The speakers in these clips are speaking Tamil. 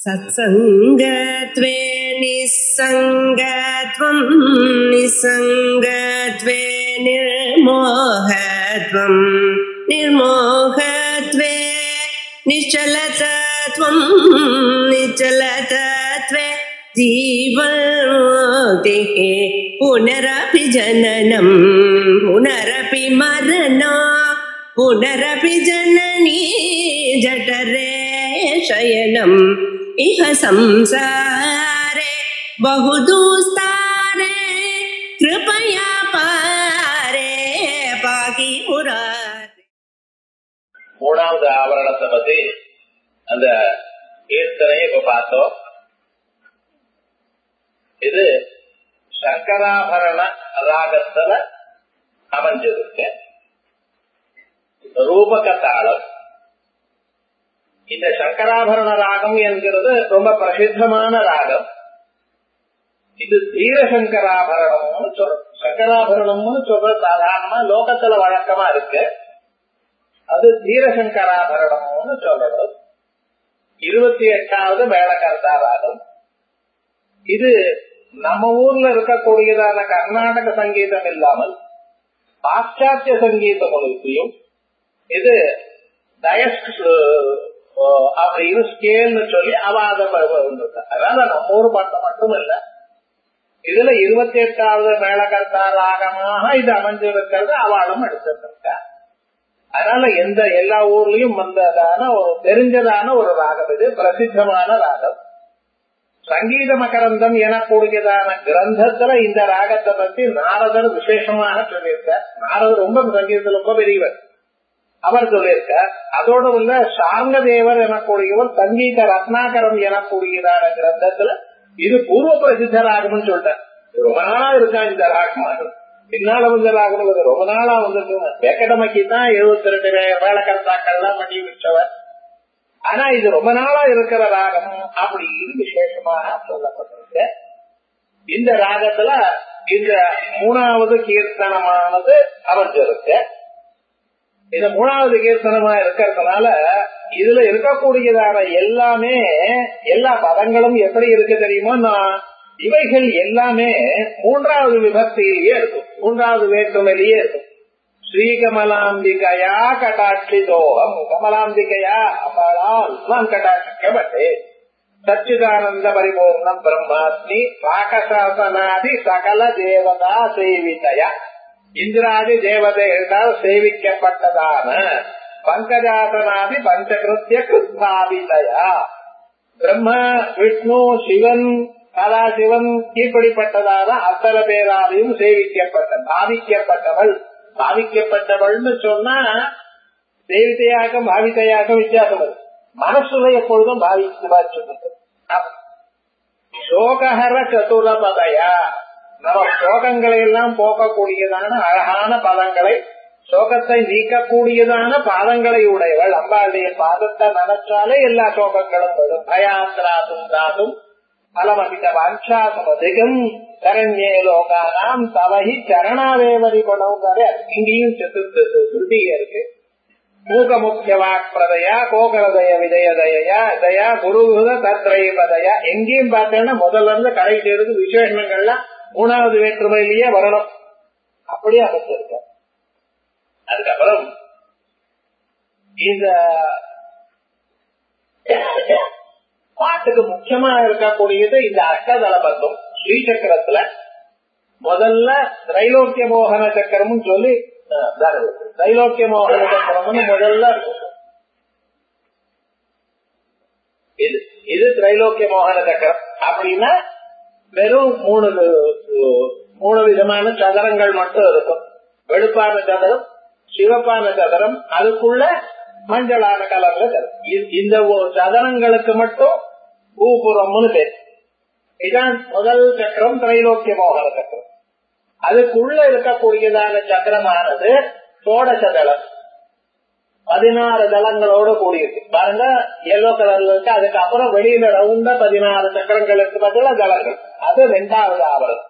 सत्संगत्वे निस्संगत्वं निस्संगत्वे निर्मोहत्वं निर्मोहत्वे निश्चलतत्वं निश्चलतत्वे जीवन्मुक्तिः पुनरपि जननं पुनरपि मरणं पुनरपि जननी जठरे शयनम् इह संसारे बहुदुस्तारे कृपया पारे पाहि मुरारे. மூணாவது ஆவரணத்தை பத்தி அந்த கீர்த்தனையை இப்ப பார்த்தோம். இது சங்கராபரண ராகத்துல அமைஞ்சிருக்க ரூபக தாளம். இந்த சங்கராபரண ராகம் என்கிறது ரொம்ப பிரசித்தமான ராகம். இது தீரசங்கராபரணம்னு சொல்ற சங்கராபரணம்னு சொல்ற சாதாரணமா லோகத்துல வழக்கமா இருக்கு. அது தீரசங்கராபரணம்னு சொல்றது. 28வது மேளகர்த்தா ராகம். இது நம்ம ஊர்ல இருக்கக்கூடியதான கர்நாடக சங்கீதம் இல்லாமல் பாশ্চাத்ய சங்கீதம் முழுவதையும் இது அப்படின்னு ஸ்கேல்னு சொல்லி அவாத. அதனால நம்ம ஊர் பாட்டை மட்டும் இல்ல, இதுல 28வது மேளகர்த்தா ராகமாக இது அமைஞ்சிருக்கிறது. அவளும் எடுத்திருக்க. அதனால எல்லா ஊர்லயும் வந்ததான ஒரு தெரிஞ்சதான ஒரு ராகம். இது பிரசித்தமான ராகம். சங்கீத மகரந்தம் எனக்கூடியதான கிரந்தத்துல இந்த ராகத்தை பத்தி நாரதர் விசேஷமாக சொல்லியிருக்கார். நாரதர் ரொம்ப சங்கீதத்துல ரொம்ப பெரியவர். அவர் சொல்லியிருக்கார். அதோட உள்ள சார்ங்கதேவர் எனக்கூடியவர் சங்கீத ரத்னாகரம் எனக்கூடியதான கிரந்தத்துல இது பூர்வ பிரசித்த ராகம்னு சொல்லிட்டார். ரொம்ப நாளா இருக்கா இந்த ராகம். பின்னால வந்து ராகம் ரொம்ப நாளா வந்து வெக்கடமைக்கு தான் 72 வேளக்கர்த்தாக்கள்லாம் பண்ணி வச்சவர். ஆனா இது ரொம்ப நாளா இருக்கிற ராகம் அப்படின்னு விசேஷமாக சொல்லப்பட்டிருக்கு. இந்த ராகத்துல இந்த 3வது கீர்த்தனமானது அமைஞ்சிருக்கு. இது 3வது கீர்த்தனமா இருக்கிறதுனால இதுல இருக்கக்கூடியதான எல்லாமே எல்லா பதங்களும் எப்படி இருக்கு தெரியுமோ, இவைகள் எல்லாமே 3வது விபக்தியிலேயே இருக்கும், 3வது வேற்றுமையிலேயே இருக்கும். ஸ்ரீகமலாம்பிகையா கடாட்சிதோகம், கமலாம்பிகையா அம்பாளால் நான் கடாட்சிக்கப்பட்டே, சச்சிதானந்த பரிபூர்ணம் பிரம்மாஸ்மி பாகசாசனாதி சகல தேவதா சேவிதயா, இந்திராதி தேவதைகளால் சேவிக்கப்பட்டதான பங்கஜாசனாதி பஞ்சகிருத்திய கிருஷ்ணாவிதயா, பிரம்ம விஷ்ணு சிவன் சதாசிவன் இப்படிப்பட்டதான அத்தனை பேராலையும் பாவிக்கப்பட்டவள்னு சொன்னா தேவிதையாக பாவிதையாக வித்தியாசம் இருக்கு. மனசுல எப்பொழுதும் பாவிச்சு சோகஹர சதுரபதையா, நம்ம சோகங்களை எல்லாம் போக்கக்கூடியதான அழகான பதங்களை, சோகத்தை நீக்கக்கூடியதான பாதங்களை உடையவள். அம்பாளுடைய பாதத்தை நினைச்சாலே எல்லா சோகங்களும் வரும். பயாந்திராதும் தாதும் பலமதிக வாஞ்சாசமதிகம் சரண்யே லோகானாம் தவஹி சரணாவேவரி கொண்டவங்க. இங்கேயும் சுருதியா இருக்கு. மூகமுக்கிய வாக்பிரதையா கோகலதய விதயதயா தயா குருகுத தத்ரைபதயா. எங்கேயும் பார்த்தேன்னா முதல்ல இருந்து கடைசி இருக்கு விசேஷங்கள்லாம் 3வது வேற்றுமையிலேயே வரணும். அப்படியே அமைச்சிருக்க. அதுக்கப்புறம் இந்த பாட்டுக்கு முக்கியமா இருக்கக்கூடியது இந்த அஷ்டதள பந்தம். ஸ்ரீசக்கரத்துல முதல்ல திரைலோக்கிய மோகன சக்கரமும் சொல்லி திரைலோக்கிய மோகன சக்கரம்னு முதல்ல இது திரைலோக்கிய மோகன சக்கரம். அப்படின்னா வெறும் 3 விதமான சதுரங்கள் மட்டும் இருக்கும். வெளுப்பான சதுரம், சிவப்பான சதுரம், அதுக்குள்ள மஞ்சளான கலர்ல சதுரம். இந்த சதுரங்களுக்கு மட்டும் பூபுரம்னு பேர். இதான் முதல் சக்கரம் திரைலோக்கிய மோகன சக்கரம். அதுக்குள்ள இருக்கக்கூடியதான சக்கரமானது சோடசதளம், 16 தளங்களோட கூடியிருக்கு. பாருங்க, எல்லோ கலர்ல இருக்கு. அதுக்கப்புறம் வெளியில ரவுண்டா 16 சக்கரங்களுக்கு பதிலா தளங்கள். அது 2வது ஆவரணம்.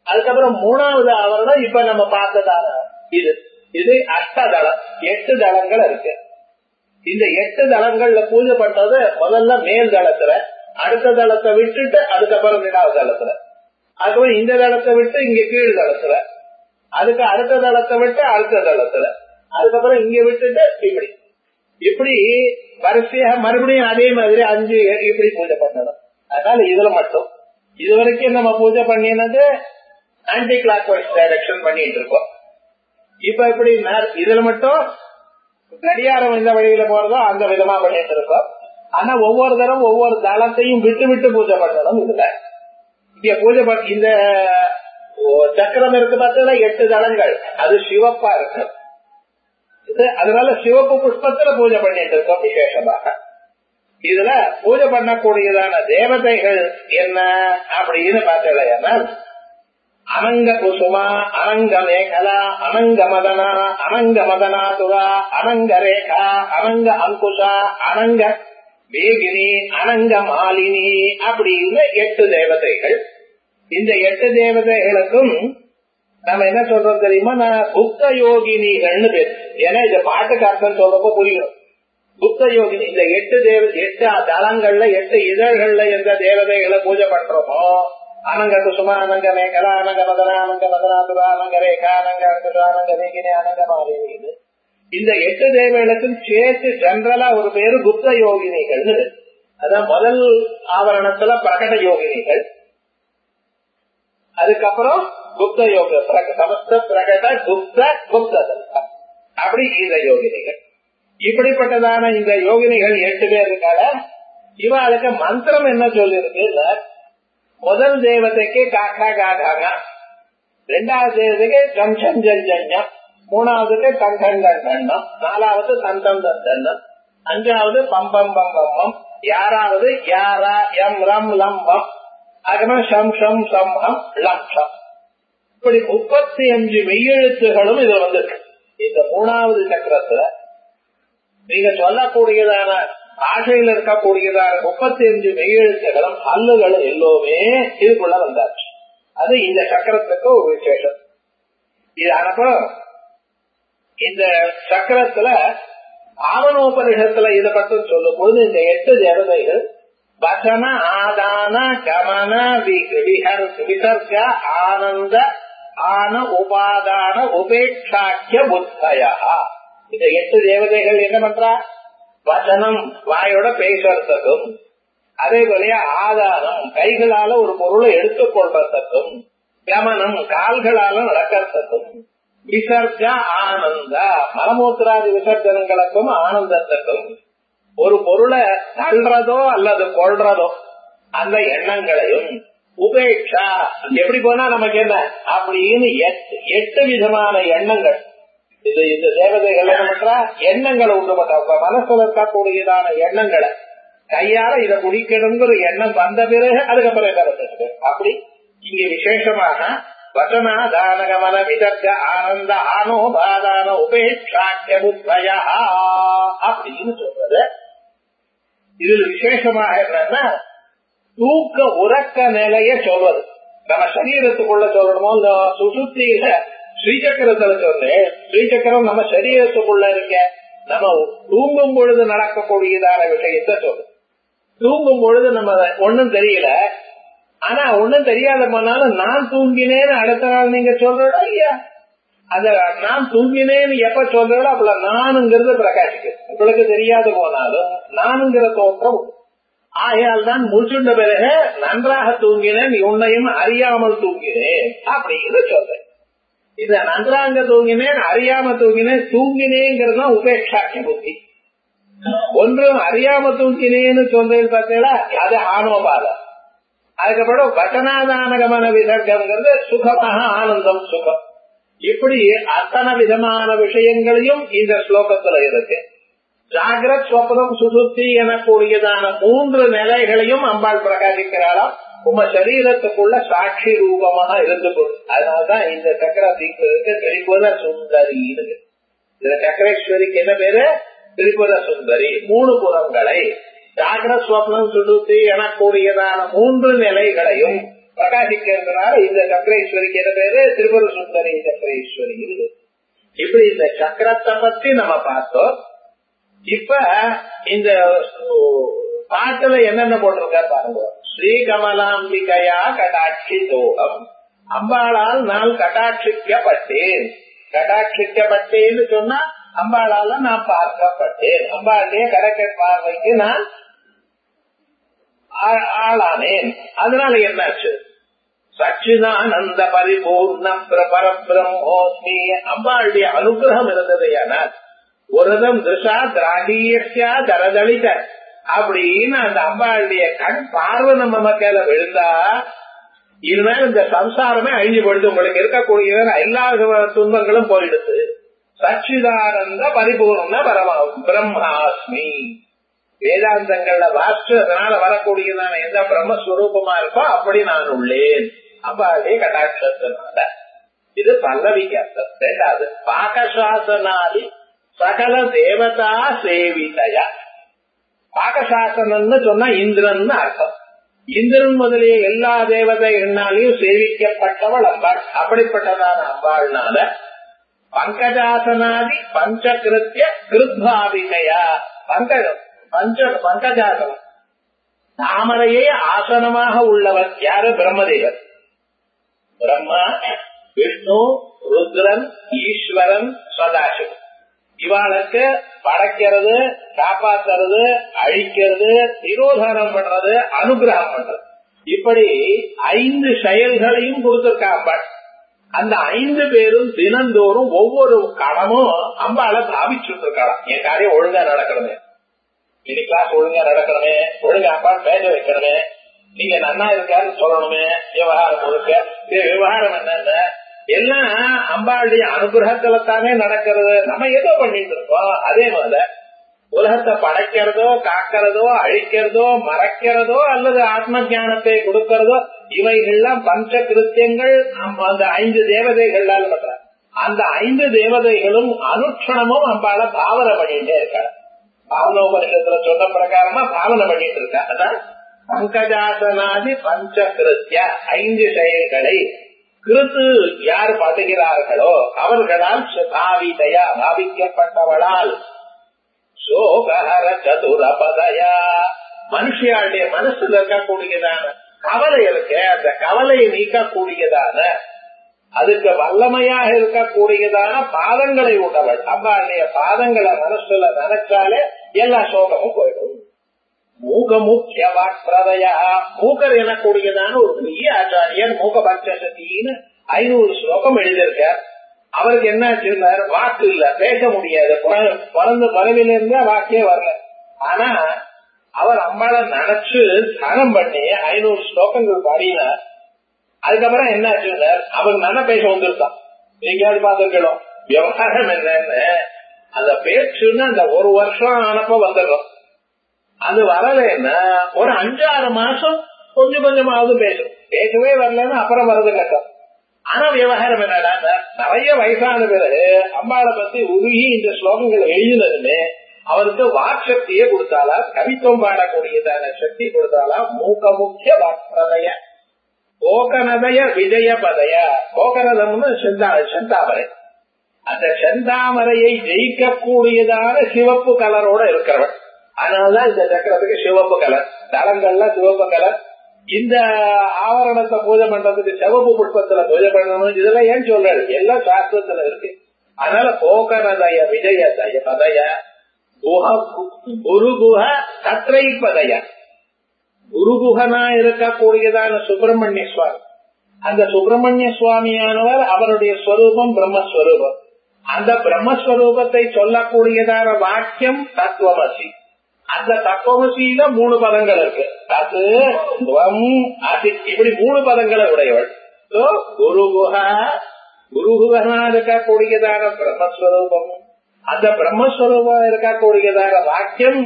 அதுக்கப்புறம் 3வது ஆவரணம் இப்ப நம்ம பார்த்ததான இது அஷ்டதளம், 8 தளங்கள் இருக்கு. இந்த 8 தளங்கள்ல பூஜை பண்றது முதல்ல மேல் தளத்துல, அடுத்த தளத்தை விட்டுட்டு அதுக்கப்புறம் 2வது தளத்துல, அதுக்கப்புறம் இந்த தளத்தை விட்டு இங்க கீழ் தளத்துல, அதுக்கு அடுத்த தளத்தை விட்டு அடுத்த தளத்துல, அதுக்கப்புறம் இங்க விட்டுட்டு இப்படி இப்படி வரிசையா மறுபடியும் அதே மாதிரி 5 இப்படி பூஜை பண்ணணும். அதனால இதுல மட்டும் இதுவரைக்கும் நம்ம பூஜை பண்ணினது ஆன்டி கிளாக் வைஸ் டைரக்ஷன் பண்ணிட்டு இருக்கோம். இப்ப இப்படி இதுல மட்டும் கடிகாரம் எந்த வழியில போறதோ அந்த விதமா பண்ணிட்டு இருக்கோம். ஆனா ஒவ்வொரு தரம் ஒவ்வொரு தளத்தையும் விட்டு விட்டு பூஜை பண்ணணும். இதுல இங்க பூஜை இந்த சக்கரம் இருக்கு பார்த்தா 8 தளங்கள், அது சிவப்பா இருக்கு. அதனால சிவப்பு புஷ்பத்துல பூஜை பண்ணிட்டு இருக்கோம் விசேஷமாக. இதுல பூஜை பண்ணக்கூடியதான தேவதைகள் என்ன அப்படின்னு பார்த்தீங்கன்னா அனங்க குசுமா, அனங்க மேகலா, அனங்க மதனா, அனங்க மதனாதுரா, அனங்க ரேகா, அனங்க அங்குஷா, அனங்க வேகினி, அனங்க மாலினி அப்படின்னு 8 தேவதைகள். இந்த 8 தேவதைகளுக்கும் நம்ம என்ன சொல்றோம் தெரியுமா? நான் குப்த யோகினிகள்னு பேர். ஏன்னா இந்த பாட்டுக்கு அர்த்தம் சொல்றப்போ புரியும். குப்த யோகினி இந்த 8 தளங்கள்ல 8 இதழ்கள்ல எந்த தேவதைகளை பூஜை பண்றோமோ, அனங்க குசுமா, அனங்க மேகலா, அனங்க மதனா, அனங்க மதனாதுரா, அனங்க ரேகா, அனங்க அங்குஷா, அனங்க வேகினி, அனங்க மாலினி, இந்த 8 தேவதைகளுக்கும் சேர்த்து ஜெனரலா ஒரு பேரு குப்த யோகினிகள். அதான் முதல் ஆவரணத்துல பிரகட யோகினிகள், அதுக்கப்புறம் குப்த யோக சமஸ்த பிரகட குப்த குப்ததல் அப்படி இந்த யோகினிகள். இப்படிப்பட்டதான இந்த யோகினிகள் 8 பேர் இருக்கால. இவாளுக்கு மந்திரம் என்ன சொல்லிருக்கு? முதல் தேவதைக்கு காக்கா காகாங்க, 2வது தேவதைக்கு கம்சம் ஜஞ்சம், 3வதுக்கு கங்கண்டம், 4வது தந்தம் தந்தம், 5வது பம்பம் பம்பம், 6வது யாரா எம் ரம் லம்பம், அகம சம் சம் சம்ஹம் லம்சம். இப்படி 35 மெய்யெழுத்துகளும் இது வந்திருக்கு. இந்த 3வது சக்கரத்துல நீங்க சொல்லக்கூடியதான ஆசையில் இருக்கக்கூடியதான 35 மெய்யெழுத்துகளும் அல்லுகளும் எல்லோருமே இதுக்குள்ள வந்தாச்சு. அது இந்த சக்கரத்துக்கு ஒரு விசேஷம். இது அனுப்ப இந்த சக்கரத்துல ஆவணோபனிஷத்துல இதை பற்றி சொல்லும் போது இந்த 8 தேவதைகள் வசன ஆதான கமன விசர்க ஆனந்த ஆன உபாதான உபேட்சாக்கிய புத்தயா. இந்த 8 தேவதைகள் என்ன பண்றா? வசனம் வாயோட பேசுறதுக்கும், அதே போல ஆதாரம் கைகளால ஒரு பொருளை எடுத்துக் கொள்றதுக்கும், கமனம் கால்களால நடக்கிறதுக்கும், விசர்க ஆனந்த மலமூத்திராதி விசர்ஜனங்களுக்கும் ஆனந்தத்துக்கும், ஒரு பொருளை தள்ளுறதோ அல்லது கொள்றதோ அந்த எண்ணங்களையும், உபேட்சா எப்படி போனா நமக்கு என்ன அப்படின்னு 8 விதமான எண்ணங்கள். இது இந்த தேவதைகள் என்ன பண்றா? எண்ணங்களை உண்டு பண்ற மனசுல இருக்கக்கூடியதான எண்ணங்களை கையால இதை குடிக்கணுங்கிற எண்ணம் வந்த பிறகு அதுக்கப்புறம் என்ன பண்றது? அப்படி இங்க விசேஷமாக வசனா தானகமன விதர்க ஆனந்த ஆனோபாதான உபேட்சாக்கிய புத்வயா அப்படின்னு சொல்றது. இதில் விசேஷமாக என்னன்னா தூக்க உறக்க நிலைய சொல்வது. நம்ம சரீரத்துக்குள்ள சொல்லணுமோ இந்த சுசுத்தியில ஸ்ரீசக்கரத்துல சொன்னேன். ஸ்ரீசக்கரம் நம்ம சரீரத்துக்குள்ள இருக்க நம்ம தூங்கும் பொழுது நடக்கக்கூடியதான விஷயத்த சொல்லு. தூங்கும் பொழுது நம்ம ஒன்னும் தெரியல, ஆனா ஒன்னும் தெரியாத போனாலும் நான் தூங்கினேன்னு அடுத்த நாள் நீங்க சொல்றோட ஐயா, அத நான் தூங்கினேன்னு எப்ப சொல்றோட அப்ப நானுங்கிறது பிரகாசிக்கு. உங்களுக்கு தெரியாது போனாலும் நானுங்கிற தோற்றம். ஆகையால் தான் முடிச்சுட்ட பிறகு நன்றாக தூங்கினேன், உன்னையும் அறியாமல் தூங்கினேன் அப்படின்னு சொல்றேன். இத நன்றாங்க தூங்கினேன் அறியாம தூங்கினேன், தூங்கினேங்கிறது உபேட்சாக்கிய புத்தி. ஒன்றும் அறியாம தூங்கினேன்னு சொல்றேன்னு பார்த்தீங்களா, அது ஆனோபாதம். அதுக்கப்புறம் வசனாதானகமான விசர்க்கம்ங்கிறது சுகமாக ஆனந்தம் சுகம். இப்படி அத்தனை விதமான விஷயங்களையும் இந்த ஸ்லோகத்துல இருக்கு. ஜாகிரத் ஸ்வப்னம் சுசுப்தி எனக்கூடியதான 3 நிலைகளையும் அம்பாள் பிரகாசிக்கிறாளாம் உங்க சரீரத்துக்குள்ள சாட்சி ரூபமாக இருந்து கொண்டு. அதனாலதான் இந்த சக்கரத்துக்கு திரிபுர சுந்தரி. இந்த சக்கரேஸ்வரிக்கு என்ன பேரு? திரிபுர சுந்தரி. 3 புறங்களை ஜாகிரத் ஸ்வப்னம் சுசுப்தி எனக்கூடியதான 3 நிலைகளையும் பிரகாசிக்கிறதுனால இந்த சக்கரேஸ்வரிக்கு என்ன பேரு? திரிபுர சுந்தரி சக்கரேஸ்வரி. இப்படி இந்த சக்கரத்தை பத்தி நம்ம பார்த்தோம். இப்ப இந்த பாட்டுல என்னென்ன போட்டிருக்கா பாருங்க. ஸ்ரீ கமலாம்பிகையா கடாட்சி தோகம், அம்பாளால் நான் கடாட்சிக்கப்பட்டேன். கடாட்சிக்கப்பட்டேன்னு சொன்னா அம்பாளால நான் பார்க்கப்பட்டேன், அம்பாளுடைய கடற்கை பார்வைக்கு நான் ஆளானேன். அதனால என்னாச்சு? சச்சிதானந்த பரிபூர்ணம் பரபிரம்மோஸ்மி, அம்பாளுடைய அனுகிரகம் இருந்தது. ஆனால் ஒருதம் திருஷா திராகியா தரதளித அப்படின்னு அந்த அம்பாளுடைய கண் பார்வை நம்ம மக்கள விழுந்தா இனிமேல் இந்த சம்சாரமே அழிஞ்சு போயிடுது. உங்களுக்கு இருக்கக்கூடிய எல்லா துன்பங்களும் போயிடுது. சச்சிதானந்த பரிபூர்ண பிரம்மாஸ்மி, வேதாந்தங்கள்ல வாஸ்துனால வரக்கூடியதான எந்த பிரம்மஸ்வரூபமா இருக்கோ அப்படி நான் உள்ளேன் அம்பாளுடைய கடாட்சத்தினால. இது பல்லவிக்கு அர்த்தம். ரெண்டாவது, பாகசாசனாதி சகல தேவதா சேவிதையா. பாகசாசனம்னு சொன்னா இந்திரன் அர்த்தம். இந்திரன் முதலிய எல்லா தேவதைகளாலையும் சேவிக்கப்பட்டவள் அம்பாள். அப்படிப்பட்டதான அம்பாள்னால பங்கஜாசனாதி பஞ்சகிருத்திய கிருத்பாவிகையா, பங்கஜாசனம் தாமரையே ஆசனமாக உள்ளவர் யாரு? பிரம்மதேவர். பிரம்மா, விஷ்ணு, ருத்ரன், ஈஸ்வரன், சதாசிவன். இவாளுக்கு படைக்கிறது, காப்பாற்றுறது, அழிக்கிறது, நிரோதனம் பண்றது, அனுகிரகம் பண்றது, இப்படி 5 செயல்களையும் கொடுத்திருக்காங்க. அந்த 5 பேரும் தினந்தோறும் ஒவ்வொரு கடமும் அம்பாளை பாவிச்சுட்டு இருக்கலாம். என் காரியம் ஒழுங்கா நடக்கணுமே, இனி கிளாஸ் ஒழுங்கா நடக்கணுமே, ஒழுங்கா அப்பா பேச வைக்கணுமே, நீங்க நன்னா இருக்காருன்னு சொல்லணுமே, விவகாரம் கொடுக்க. விவகாரம் என்னன்னு எல்லாம் அம்பாளுடைய அனுகிரகத்துல தானே நடக்கிறது. நம்ம ஏதோ பண்ணிட்டு இருக்கோம். அதே மாதிரி உலகத்தை படைக்கிறதோ, காக்கிறதோ, அழிக்கிறதோ, மறைக்கிறதோ அல்லது ஆத்ம ஞானத்தை கொடுக்கிறதோ, இவைகள்லாம் பஞ்ச கிருத்தியங்கள் அந்த 5 தேவதைகளால் பண்ற. அந்த 5 தேவதைகளும் அனுட்சணமும் அம்பாளை பாவனை பண்ணிட்டே இருக்காங்க. பாவனோபனிஷத்துல சொன்ன பிரகாரமா பாவனை பண்ணிட்டு இருக்கா. அதான் பங்கஜாசனாதி பஞ்ச கிருத்திய 5 செயல்களை கிருத்து யார் படுகிறார்களோ அவர்களால் பாவிதையா பாவிக்கப்பட்டவளால் சோகஹர சதுரபதயா, மனுஷியாளுடைய மனசுல இருக்கக்கூடியதான கவலை இருக்க, அந்த கவலையை நீக்கக்கூடியதான அதுக்கு வல்லமையாக இருக்கக்கூடியதான பாதங்களை உண்டவள். அம்பாளுடைய பாதங்களை மனசுல நினைச்சாலே எல்லா சோகமும் போயிடும். மூகமுக்கிய வாக்பிரதயா, மூகர் எனக்கூடியதான ஒரு பெரிய ஆச்சாரியர் மூக பஞ்சசத்தின்னு 500 ஸ்லோகம் எழுதியிருக்கார். அவருக்கு என்ன சொன்னார்? வாக்கு இல்ல, பேச முடியாது, பறவிலிருந்தா வாக்கே வரல. ஆனா அவர் அம்பாளை நினைச்சு தியானம் பண்ணி 500 ஸ்லோகங்கள் பாடினார். அதுக்கப்புறம் என்ன சொன்னார்? அவர் நல்லா பேச வந்துருந்தான். எங்கேயாவது பார்த்துக்கணும். விவகாரம் என்னன்னு அந்த பேச்சுன்னு அந்த 1 வருஷம் ஆனப்ப வந்துடும். அது வரலன்னா ஒரு 5-6 மாசம் கொஞ்சம் கொஞ்சமாவது பேசும். பேசவே வரலன்னு அப்புறம் வரது கஷ்டம். ஆனா விவகாரம் என்னடா, நிறைய வயசான பிறகு அம்பாளை பத்தி உருகி இந்த ஸ்லோகங்கள் எழுதினதுமே அவருக்கு வாக்சக்தியே கொடுத்தாலா, கவித்துவம் பாடக்கூடியதான சக்தி கொடுத்தாலா. மூக்க முக்கிய வாக்பிரதய கோகனதய விஜய பதய. கோகனதம்னு செந்தாமரை. அந்த செந்தாமரையை ஜெயிக்கக்கூடியதான சிவப்பு கலரோட இருக்கிறவன். அதனாலதான் இந்த சக்கரத்துக்கு சிவப்பு கலர், தளங்கள்லாம் சிவப்பு கலர். இந்த ஆவரணத்தை பூஜை பண்றதுக்கு சிவப்பு புஷ்பத்துல பூஜை பண்ணணும். இதெல்லாம் ஏன் சொல்றாரு? எல்லாம் சாஸ்திரத்துல இருக்கு. அதனால கோகனதய விஜய தய பதய குருகுஹ கத்ரை பதய. குருகுஹனா இருக்கக்கூடியதான சுப்பிரமணிய சுவாமி. அந்த சுப்பிரமணிய சுவாமியானவர் அவருடைய ஸ்வரூபம் பிரம்மஸ்வரூபம். அந்த பிரம்மஸ்வரூபத்தை சொல்லக்கூடியதான வாக்கியம் தத்துவமசி. அந்த தத்துவமசியில 3 பதங்கள் இருக்கு. அது இப்படி 3 பதங்களை உடையவள். குருகுஹனா இருக்கக்கூடியதான பிரம்மஸ்வரூபம், அந்த பிரம்மஸ்வரூபம் இருக்கக்கூடியதான வாக்கியம்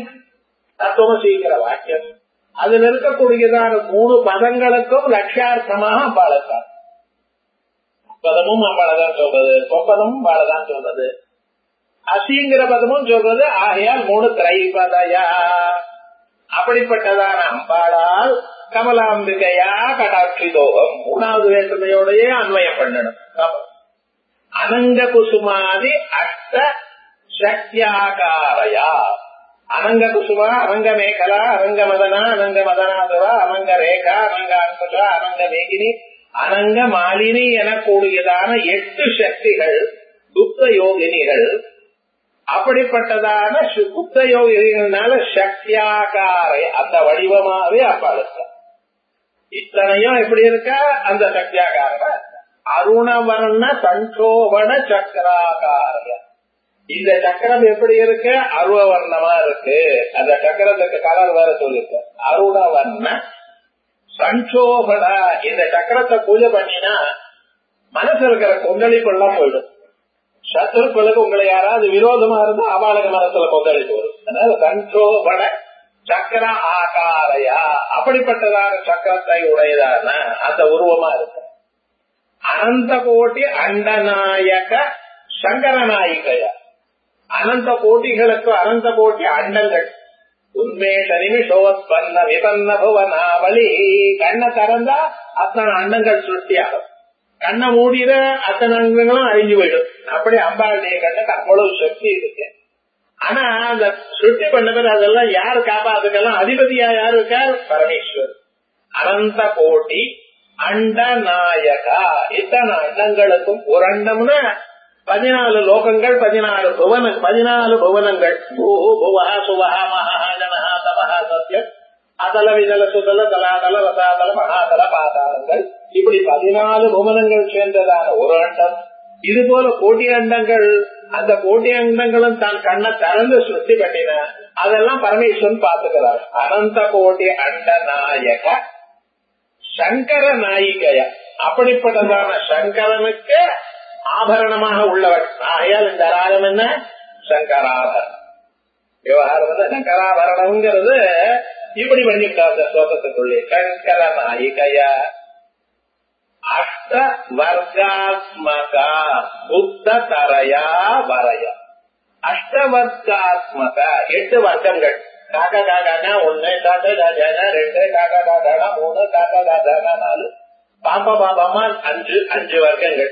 தத்துவமசிங்கிற வாக்கியம். அதுல இருக்கக்கூடியதான 3 பதங்களுக்கும் லட்சியார்த்தமாக அம்பாளத்தான். பதமும் அம்பாளதான் சொல்றது, சொப்பதமும் அம்பாளதான் சொல்றது, அசிங்கிற பதமும் சொல்றது. ஆகையால் 3 திரைபதயா. அப்படிப்பட்டதான அம்பாளால் கமலாம்பிகையா கடாட்சி தோகம் 3வது வேற்றுமையோடய அன்வயம் பண்ணணும். அனங்க குசுமாதி அஷ்ட சக்தியாகாரையா. அனங்க குசுமா, அனங்க மேகலா, அனங்க மதனா, அனங்க மதனாதவா, அனங்க ரேகா, அனங்க அங்குஷா, அனங்க மேகினி, அனங்க மாலினி என கூடியதான 8 சக்திகள் குப்த யோகினிகள். அப்படிப்பட்டதான குப்த யோகினால சக்தியாகார அந்த வடிவமாவே அப்பாளுக்கு இத்தனையும் எப்படி இருக்கா? அந்த சக்தியாகார அருணவர்ண சங்கோபண சக்கராகார. இந்த சக்கரம் எப்படி இருக்கு? அருவவர்ணமா இருக்கு. அந்த சக்கரத்துக்கு கலர் வேற சொல்லிருக்கு. அருணவர்ண சங்கோபண. இந்த சக்கரத்தை பூஜை பண்ணினா மனசு இருக்கிற கொந்தளிப்பெல்லாம் போயிடும். சத்துருக்களுக்கு உங்களை யாராவது விரோதமா இருந்தா அவளுக்கு மனசுல கொந்தளிப்பு வரும். அதனால சங்கோபண சக்கர ஆகாரையா அப்படிப்பட்டதான சக்கரத்தை உடையதான அந்த உருவமா இருக்கு. அனந்த கோட்டி அண்டநாயக சங்கரநாயிகையா. அனந்த கோட்டிகளுக்கு அனந்த கோட்டி அண்டங்கள். உண்மேஷ நிமிஷோத்பன்ன விபன்ன புவனாவளி. கண்ணை திறந்தா அத்தனை அண்டங்கள் சுருட்டியாகும். கண்ணை மூடிற அத்தனை அண்டங்களும் அழிஞ்சு போயிடும். அப்படி அம்பாளுடைய கண்ணுக்கு அவ்வளவு சக்தி இருக்கு. ஆனா அந்த சுருட்டி பண்ண பேர் அதெல்லாம் யாரு காப்பாத்துக்கெல்லாம் அதிபதியா யாரு இருக்கார்? பரமேஸ்வர். அனந்த கோட்டி அண்ட நாயகா. இத்தனை அண்டங்களுக்கும் ஒரு அண்டம்னா 14 லோகங்கள், 14 புவனங்கள். பூவா சுவஹா மகாஜனஹா தபஹா சத்யம் அதல விதல சுதல தலாதல வசாதல மகாதல பாதாளங்கள். இப்படி 14 புவனங்கள் சேர்ந்ததான ஒரு அண்டம். இது போல கோட்டி அண்டங்கள். அந்த கோட்டி அண்டங்களும் தான் கண்ணை திறந்து சுத்தி பண்ணின அதெல்லாம் பரமேஸ்வரன் பார்த்துக்கிறார். அனந்த கோட்டி அண்ட நாயக சங்கர நாயிகையா. அப்படிப்பட்டதான சங்கரனுக்கு ஆபரணமாக உள்ளவர். ஆகையால் இந்த ராகம் என்ன? சங்கராபரணம். விவகாரம் சங்கராபரணம்ங்கிறது இப்படி பண்ணிவிட்டார் ஸ்லோகத்துக்குள்ளே. சங்கர நாயிகையா அஷ்ட வர்க்காத்மகா புத்த தரையா வரயா. அஷ்டவர்க்காத்மக 8 வர்க்கங்கள். காக்கா காக்கானா 1, காக்கா காக்கானா 2, காக்கா காக்கானா 3, காக்கா காக்கானா 4, பாப்பா பாப்பாமா 5 வர்க்கங்கள்.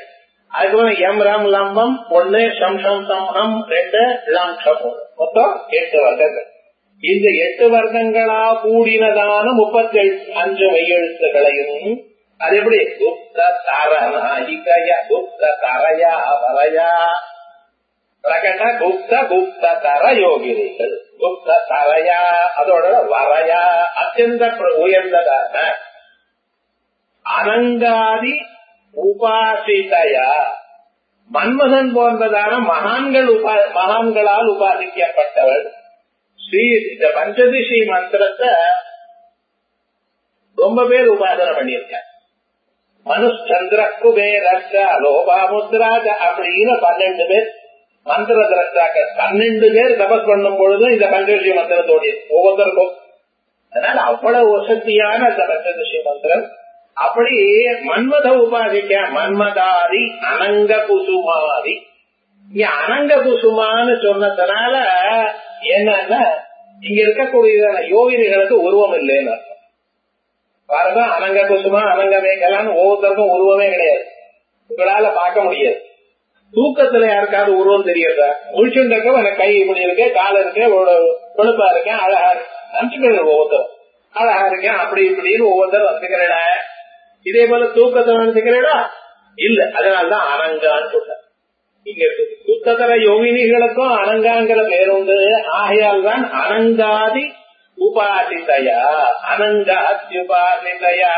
அதுக்கப்புறம் எம் ரம் லம்பம் 1, சம் சம் சம்ஹம் 2, லம் சம் 1, மொத்தம் 8 வர்க்கங்கள். இந்த 8 வர்க்கங்களா கூடினதான 35 மெய்யெழுத்துக்களையும் அது எப்படி? குப்த தரநாயிகையா குப்த தரையா வரயா பிரகட குப்த குப்த தர யோகினிகள். குப்த தரையா அதோட வரையா அத்தியந்த உயர்ந்ததான அனங்காதி உபாசிதையா. மன்மதன் போன்றதான மகான்களால் உபாசிக்கப்பட்டவள். ஸ்ரீ இந்த பஞ்சதிஷி மந்திரத்தை ரொம்ப பேர் உபாசனை பண்ணியிருக்க. மனுஷந்திர குபேரச்ச லோபாமுத்ராஜ அப்படின்னு 12 பேர் மந்திர திரஷ்டாக்கள். 12 பேர் தபஸ் பண்ணும் பொழுது இந்த பஞ்சதிஷி மந்திரத்தோடைய ஒவ்வொருத்தருக்கும். அதனால அவ்வளவு வசதியான அந்த பஞ்சதிஷி மந்திரம். அப்படி மன்மத உபாதிக்க மன்மதாதி அனங்க குசுமாதி. இங்க அனங்க குசுமான்னு சொன்னதுனால என்னன்னா இங்க இருக்கக்கூடியதான யோகினிகளுக்கு உருவம் இல்லைன்னு அர்த்தம். பாருங்க, அனங்க குசுமா அனங்க மேகலான்னு ஒவ்வொருத்தருக்கும் உருவமே கிடையாது. உங்களால பார்க்க முடியாது. தூக்கத்துல யாருக்காவது உருவம் தெரியாதா? முழிச்சுருக்க எனக்கு கை இப்படி இருக்கு, கால இருக்கு, கொழுப்பா இருக்கேன், அழகா நினைச்சுக்கிறது. ஒவ்வொருத்தரும் அழகா இருக்கேன் அப்படி இப்படின்னு ஒவ்வொருத்தரும் நினைச்சுக்கிறடா. இதே போல தூக்கத்தை நினைச்சுக்கிறடா இல்ல. அதனாலதான் அனங்கான்னு சொல்ற. இங்க சுத்ததர யோகினிகளுக்கும் அனங்காங்கிற பேருண்டு. ஆகையால் தான் அனங்காதி உபாசிதையா அனங்காத்யுபாசிதையா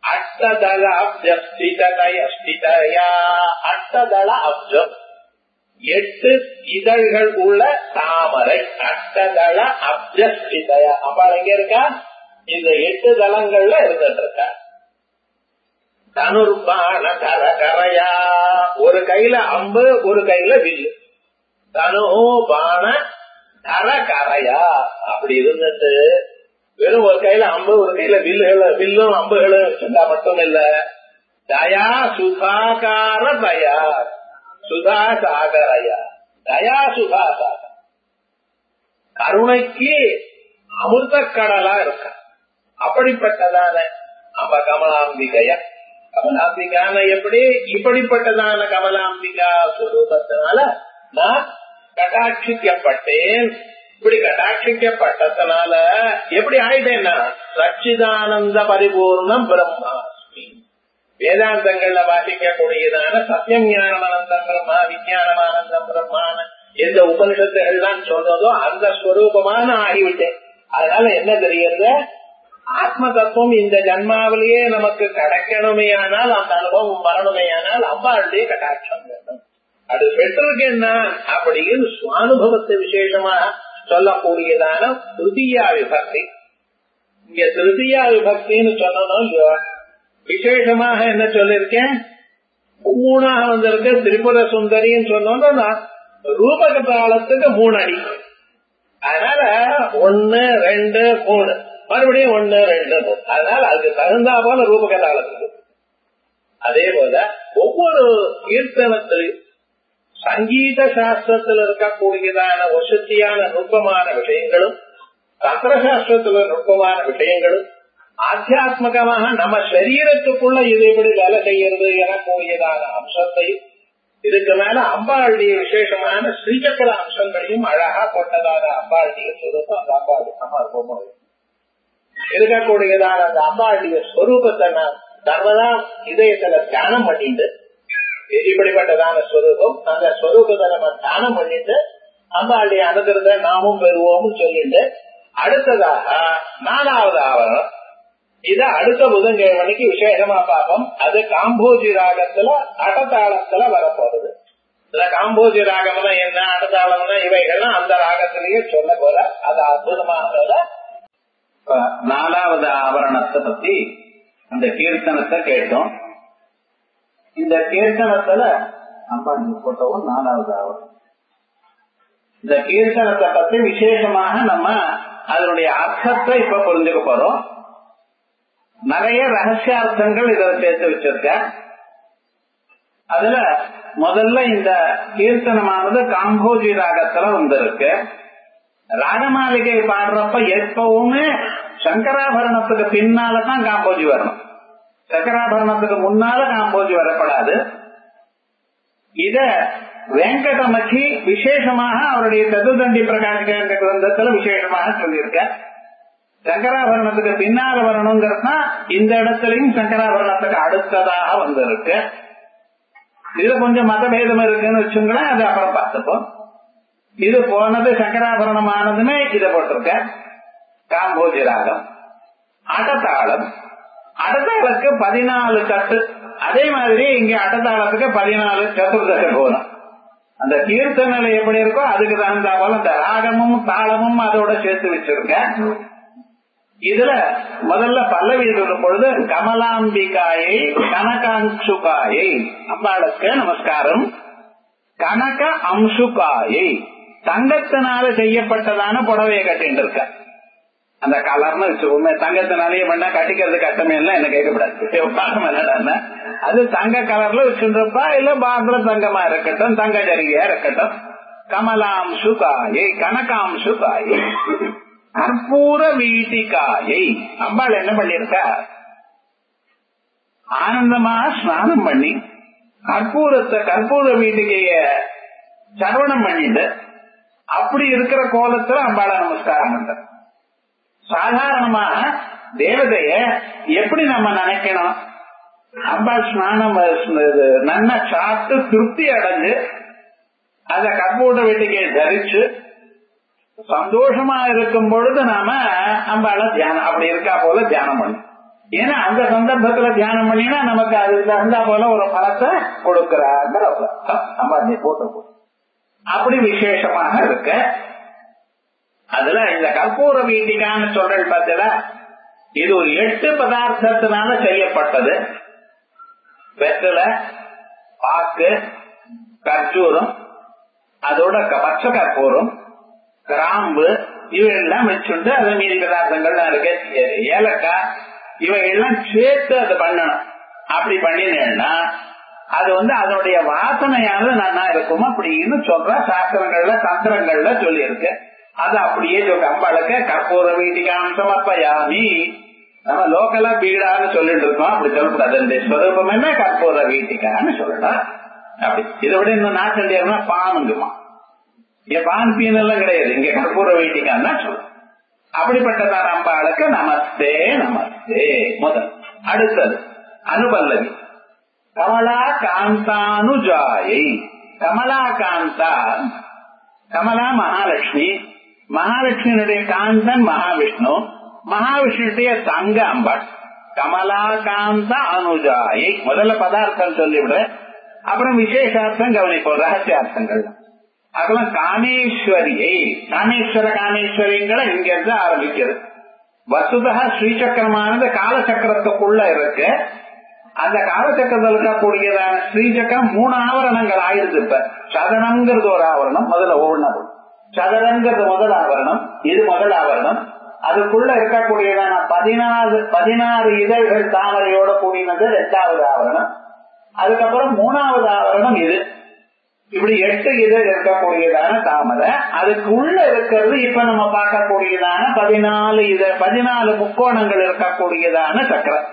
அஷ்டதள அப்ஜஸ்திதயா. அஷ்டதள அப்ஜம் 8 இதழ்கள் உள்ள தாமரை. அஷ்டதள அப்ஜஸ்திதயா. அப்ப எங்க இருக்கா? இந்த 8 தளங்கள்ல இருந்துட்டு இருக்கா. தனுர்பான கரையா. ஒரு கையில அம்பு, ஒரு கையில வில்லு. தனுபான கரையா அப்படி இருந்துட்டு வெறும் ஒரு கையில அம்பு, ஒரு கையில வில்லும் அம்புகளும் வச்சிருந்தா மட்டும் இல்ல. தயா சுதாகார தயா சுதா சாகரையா. தயா சுதா சாகர் கருணைக்கு அமிர்த கடலா இருக்க. அப்படிப்பட்டதான அம்ப கமலாம்பிகையா. கமலாம்பிகான எப்படி? இப்படிப்பட்டதான கமலாம்பிகா சுரூபத்தினால நான் கடாட்சிக்கப்பட்டேன். இப்படி கடாட்சிக்கப்பட்டதுனால எப்படி ஆயிட்டேன்னா சச்சிதானந்த பரிபூர்ணம் பிரம்மாஸ்மி. வேதாந்தங்கள்ல வாசிக்கக்கூடியதான சத்தியம் ஞானமானந்தம் பிரம்மா, விஞ்ஞானமானந்தம் பிரம்மான எந்த உபனிஷத்துகள் தான் சொல்றதோ அந்த ஸ்வரூபமான ஆகிவிட்டேன். அதனால என்ன தெரியுது, ஆத்ம தத்துவம் இந்த ஜன்மாவிலேயே நமக்கு கிடைக்கணுமே ஆனால், அந்த அனுபவம் வரணுமே ஆனால் அம்பாளுடைய கட்டாட்சம் வேணும். அது பெற்றிருக்கேன்னா அப்படின்னு சுவானுபவத்தை விசேஷமா சொல்லக்கூடியதான திருதியா விபக்தி. இங்க திருதியா விபக்தின்னு சொல்லணும் இல்லையோ, விசேஷமாக என்ன சொல்லிருக்கேன், மூணாக வந்திருக்கு திரிபுர சுந்தரின்னு சொன்னோம்னா ரூபக தாளத்துக்கு 3 அடி. அதனால 1 2 3 மறுபடியும் 1 2 3. அதனால அதுக்கு தகுந்தா போல ரூபக தாளத்துக்கு. அதே போல ஒவ்வொரு கீர்த்தனத்திலும் சங்கீத சாஸ்திரத்தில் இருக்கக்கூடியதான வசதியான நுட்பமான விஷயங்களும், தந்திரசாஸ்திரத்துல நுட்பமான விஷயங்களும், ஆத்தியாத்மகமாக நம்ம சரீரத்துக்குள்ள இது எப்படி வேலை செய்யறது எனக்கூடியதான அம்சத்தையும், இதுக்கு மேல அம்பாளுடைய விசேஷமான ஸ்ரீசக்கர அம்சங்களையும் அழகா கொண்டதான அம்பாளுடைய சொரூபம், அந்த அம்பாளுடைய சமர்ப்பமும் இருக்கக்கூடியதான அந்த அம்பாளுடைய ஸ்வரூபத்தை நான் சர்வதா இதயத்துல தியானம் பண்ணிட்டு, இப்படிப்பட்டதான ஸ்வரூபம், அந்த ஸ்வரூபத்தை நம்ம தியானம் பண்ணிட்டு அம்பாளுடைய அனுகிரகத்தை நாமும் பெறுவோம்னு சொல்லிட்டு, அடுத்ததாக 4வது ஆவரணம், இத அடுத்த புதன்கிழமைக்கு விசேஷமா பார்ப்போம். அது காம்போஜி ராகத்துல அடதாளத்துல வரப்போறது. இதுல காம்போஜி ராகம்னா என்ன, அடதாளம்னா இவைகள்லாம் அந்த ராகத்திலேயே சொல்ல போல. அது அற்புதமாக 4வது ஆவரணத்தை பத்தி அந்த கீர்த்தனத்தை கேட்டோம். இந்த கீர்த்தனத்துல அம்பாடி போட்டவும் 4வது ஆவரணம். இந்த கீர்த்தனத்தை பத்தி விசேஷமாக நம்ம அதனுடைய அர்த்தத்தை இப்ப புரிஞ்சுக்க போறோம். நிறைய ரகசியார்த்தங்கள் இதில் சேர்த்து வச்சிருக்க. அதுல முதல்ல இந்த கீர்த்தனமானது காம்போஜி ராகத்துல வந்திருக்கு. ராகமாளிகை பாடுறப்ப எப்பவுமே சங்கராபரணத்துக்கு பின்னாலதான் காம்போஜி வரணும், சங்கராபரணத்துக்கு முன்னால காம்போஜி வரப்படாது. இத வெங்கடமச்சி விசேஷமாக அவருடைய சதுர்தண்டி பிரகாசிக்க கிரந்தத்துல விசேஷமாக சொல்லியிருக்க. சங்கராபரணத்துக்கு பின்னால வரணுங்கிறதுனா இந்த இடத்துலயும் சங்கராபரணத்துக்கு அடுத்ததாக வந்திருக்கு. இதுல கொஞ்சம் மதபேதம் இருக்குன்னு வச்சுங்களேன், அது அப்புறம் பார்த்துப்போம். இது போனது சங்கராபரணமானதுமே இதை போட்டிருக்க. காம்போஜி ராகம் அடதாளம், அடதாளத்துக்கு 14 தட்டு. அதே மாதிரி இங்க அடதாளத்துக்கு 14 சதுர்தச கோணம். அந்த கீர்த்தனை எப்படி இருக்கோ அதுக்கு தகுந்த போல இந்த ராகமும் தாளமும் அதோட சேர்த்து வச்சிருக்க. இதுல முதல்ல பல்லவி சொல்லும் பொழுது கமலாம்பிகாயை கனகாம்சுகாயை, அம்பாளுக்கு நமஸ்காரம். கனக அம்சுகாயை, தங்கத்தினால செய்யப்பட்டதான புடவையை கட்டிட்டு இருக்க. அந்த கலர்னு வச்சுக்கோமே, தங்கத்தினாலேயே பண்ணா கட்டிக்கிறது கட்டமே எல்லாம் என்ன கேட்கப்படாது. அது தங்க கலர்ல வச்சுருப்பா, இல்ல பாத்திர தங்கமா இருக்கட்டும், தங்க ஜரிகையா இருக்கட்டும். கமலாம்சுகாயை கனகாம்சுகாயை கற்பூர வீட்டிகாயை, அம்பாள் என்ன பண்ணிருக்க, ஆனந்தமா ஸ்நானம் பண்ணி கற்பூர வீட்டிகைய சரவணம் பண்ணிட்டு அப்படி இருக்கிற கோலத்துல அம்பாள நமஸ்காரம் பண்ற. சாதாரணமா தேவதைய எப்படி நம்ம நினைக்கணும், அம்பாள் ஸ்நானம் நல்ல சாப்பிட்டு திருப்தி அடைஞ்சு அத கற்பூர வீட்டிகையை தரிச்சு சந்தோஷமா இருக்கும் பொழுது நாம அம்பாள தியானம் அப்படி இருக்கா போல தியானம் பண்ணணும். ஏன்னா அந்த சந்தர்ப்பத்துல தியானம் பண்ணினா நமக்கு அது தகுந்தா போல ஒரு பலத்தை கொடுக்கிறாங்க. அம்பாள் போட்டு அப்படி விசேஷமாக இருக்க. அதுல இந்த கற்பூர வீட்டிகான்னு சொல்றது பார்த்தா, இது ஒரு 8 பதார்த்தத்தினால செய்யப்பட்டது. வெத்தலை, பாக்கு, கற்பூரம், அதோட பச்சை கற்பூரம், கிராம்பு, இவையெல்லாம் வச்சுட்டு அது மீதி பதார்த்தங்கள் இருக்கு, ஏலக்காய், இவையெல்லாம் சேர்த்து அதை பண்ணணும். அப்படி பண்ணினேன்னா அது அதனுடைய வாசனையானது நல்லா இருக்கும் அப்படின்னு சொல்ற சாஸ்திரங்கள்ல தந்திரங்கள்ல சொல்லி இருக்கு. அது அப்படியே சொல்ற அம்பாளுக்கு கற்பூர வீட்டிகான்னு சமர்ப்பயாமி. நம்ம லோக்கலா பீடான்னு சொல்லிட்டு இருக்கோம், அப்படி சொல்லக்கூடாது. இந்த ஸ்வரூபம் என்ன, கற்பூர வீட்டிகான்னு சொல்லலாம். அப்படி இதை விட இன்னும் நாட்டு பானுங்குமா, இங்க பான் பீன் எல்லாம் கிடையாது, இங்க கற்பூர வீட்டிக்கான்னு தான் சொல்றோம். அப்படிப்பட்டதான் அம்பாளுக்கு நமஸ்தே நமஸ்தே முதல். அடுத்தது அனுபல்லவி. கமலா காந்தானுஜாயை. கமலா காந்தா, கமலா மகாலட்சுமி, மகாலட்சுமியுடைய காந்தன் மகாவிஷ்ணு, மகாவிஷ்ணுடைய தங்க அம்பாள். கமலா காந்த அனுஜாயை முதல்ல பதார்த்தம் சொல்லிவிட, அப்புறம் விசேஷார்த்தம் கவனிப்போம், ரகசியார்த்தங்கள். அதெல்லாம் காமேஸ்வரியை, காமேஸ்வர காமேஸ்வரிங்களை இங்க இருந்து ஆரம்பிக்கிறது. வசுதா ஸ்ரீசக்கரமானது காலச்சக்கரத்துக்குள்ள இருக்கு. அந்த காலச்சக்கரத்தில் இருக்கக்கூடியதான ஸ்ரீசக்கரம் 3 ஆவரணங்கள் ஆயிருக்கு. இப்ப சதனம்ங்கிறது ஒரு ஆவரணம், முதல்ல ஒவ்வொன்றும். சதனங்கிறது முதல் ஆவரணம், இது முதல் ஆவரணம். அதுக்குள்ள இருக்கக்கூடியதான 16 இதழ்கள் தாமரையோட கூடினது 2வது ஆவரணம். அதுக்கப்புறம் 3வது ஆவரணம் இது. இப்படி 8 இதழ் இருக்கக்கூடியதான தாமரை. அதுக்கு உள்ள இருக்கிறது இப்ப நம்ம பார்க்கக்கூடியதான 14 முக்கோணங்கள் இருக்கக்கூடியதான சக்கரம்.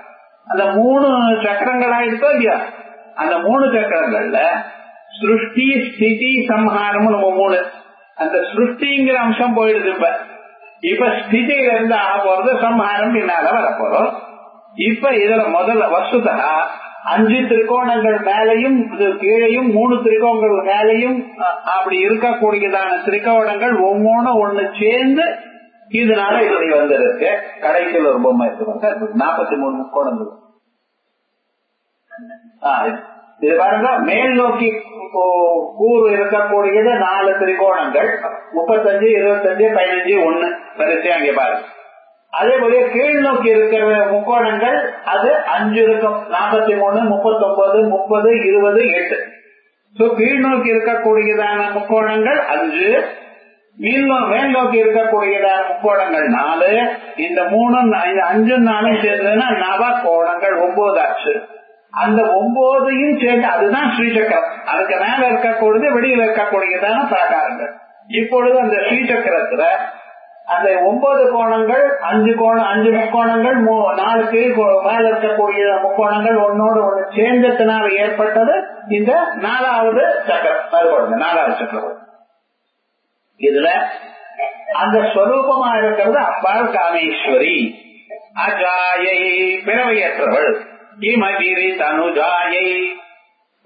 அந்த 3 சக்கரங்கள் ஆயிடுச்சோ இல்லையா? அந்த 3 சக்கரங்கள்ல சிருஷ்டி ஸ்திதி சம்ஹாரம் நம்ம 3. அந்த சிருஷ்டிங்கிற அம்சம் போயிடுது. இப்ப ஸ்திதியில இருந்து ஆக போறது சம்ஹாரம் பின்னால வரப்போறோம். இப்ப இதுல முதல்ல வசுதா 5 திரிகோணங்கள் மேலையும் கீழையும் 3 திரிகோணங்கள் மேலையும் அப்படி இருக்கக்கூடியதான திரிகோணங்கள் ஒண்ணு சேர்ந்து இதனால இப்படி வந்திருக்கு. கடைசியில் ஒரு பொம்மை இருக்கு, 43 முக்கோணங்கள். இது பாருங்க, மேல் நோக்கி கூறு இருக்கக்கூடியது 4 திரிகோணங்கள், 35, 25, 15, 1 வரிசையா அங்கே பாருங்க. அதே போல கீழ் நோக்கி இருக்கிற முக்கோணங்கள் அது 5 இருக்கும், 43, 39, 30, 20, 8. கீழ் நோக்கி இருக்கக்கூடியதான முக்கோணங்கள் 5, மேல் நோக்கி இருக்கக்கூடியதான முக்கோணங்கள் 4. இந்த 5 4 சேர்ந்ததுன்னா நவகோணங்கள் 9 ஆச்சு. அந்த 9ஐயும் சேர்ந்து அதுதான் ஸ்ரீசக்கரம். அதுக்கு மேல இருக்கக்கூடியது வெளியில இருக்கக்கூடியதான பிரகாரங்கள். இப்பொழுது அந்த ஸ்ரீசக்கரத்துல அந்த 9 கோணங்கள், 5 முக்கோணங்கள், 4 கீழ் மேல இருக்கக்கூடிய முக்கோணங்கள் ஒன்னோடு ஒண்ணு சேர்ந்ததுனால ஏற்பட்டது இந்த 4வது சக்கரம். 4வது சக்கரம். இதுல அந்த ஸ்வரூபமா இருக்கிறது அம்பாள் காமேஸ்வரி. அஜாயை பிறவையற்றவள். ஹிமகிரி தனுஜாயை.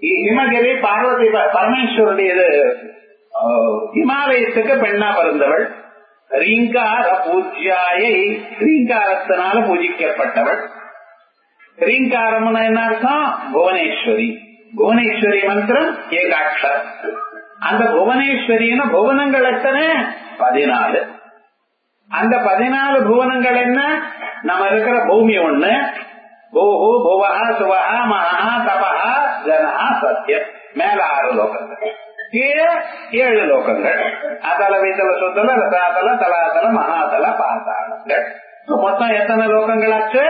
ஹிமகிரி பார்வதி பரமேஸ்வருடையது, ஹிமாலயத்துக்கு பெண்ணா பிறந்தவள். ரீங்கார பூஜ்யாயை, ரீங்காரத்தினால பூஜிக்கப்பட்டவள். ரீங்காரம்னு என்ன அர்த்தம்? புவனேஸ்வரி. புவனேஸ்வரி மந்திரம் ஏகாட்சர். அந்த புவனேஸ்வரின்னு புவனங்கள் எத்தனை? 14. அந்த 14 புவனங்கள் என்ன? நம்ம இருக்கிற பூமி ஒண்ணு, பூஹு புவஹ சுவஹ மஹா தபஹ ஜனஹ சத்யம். மேல 6 லோகங்கள், கீழே 7 லோகங்கள். அதல வீதல சுத்தல ரசாதல தலாதல மகாதல பாதாளங்கள். மொத்தம் எத்தனை லோகங்கள் ஆச்சு?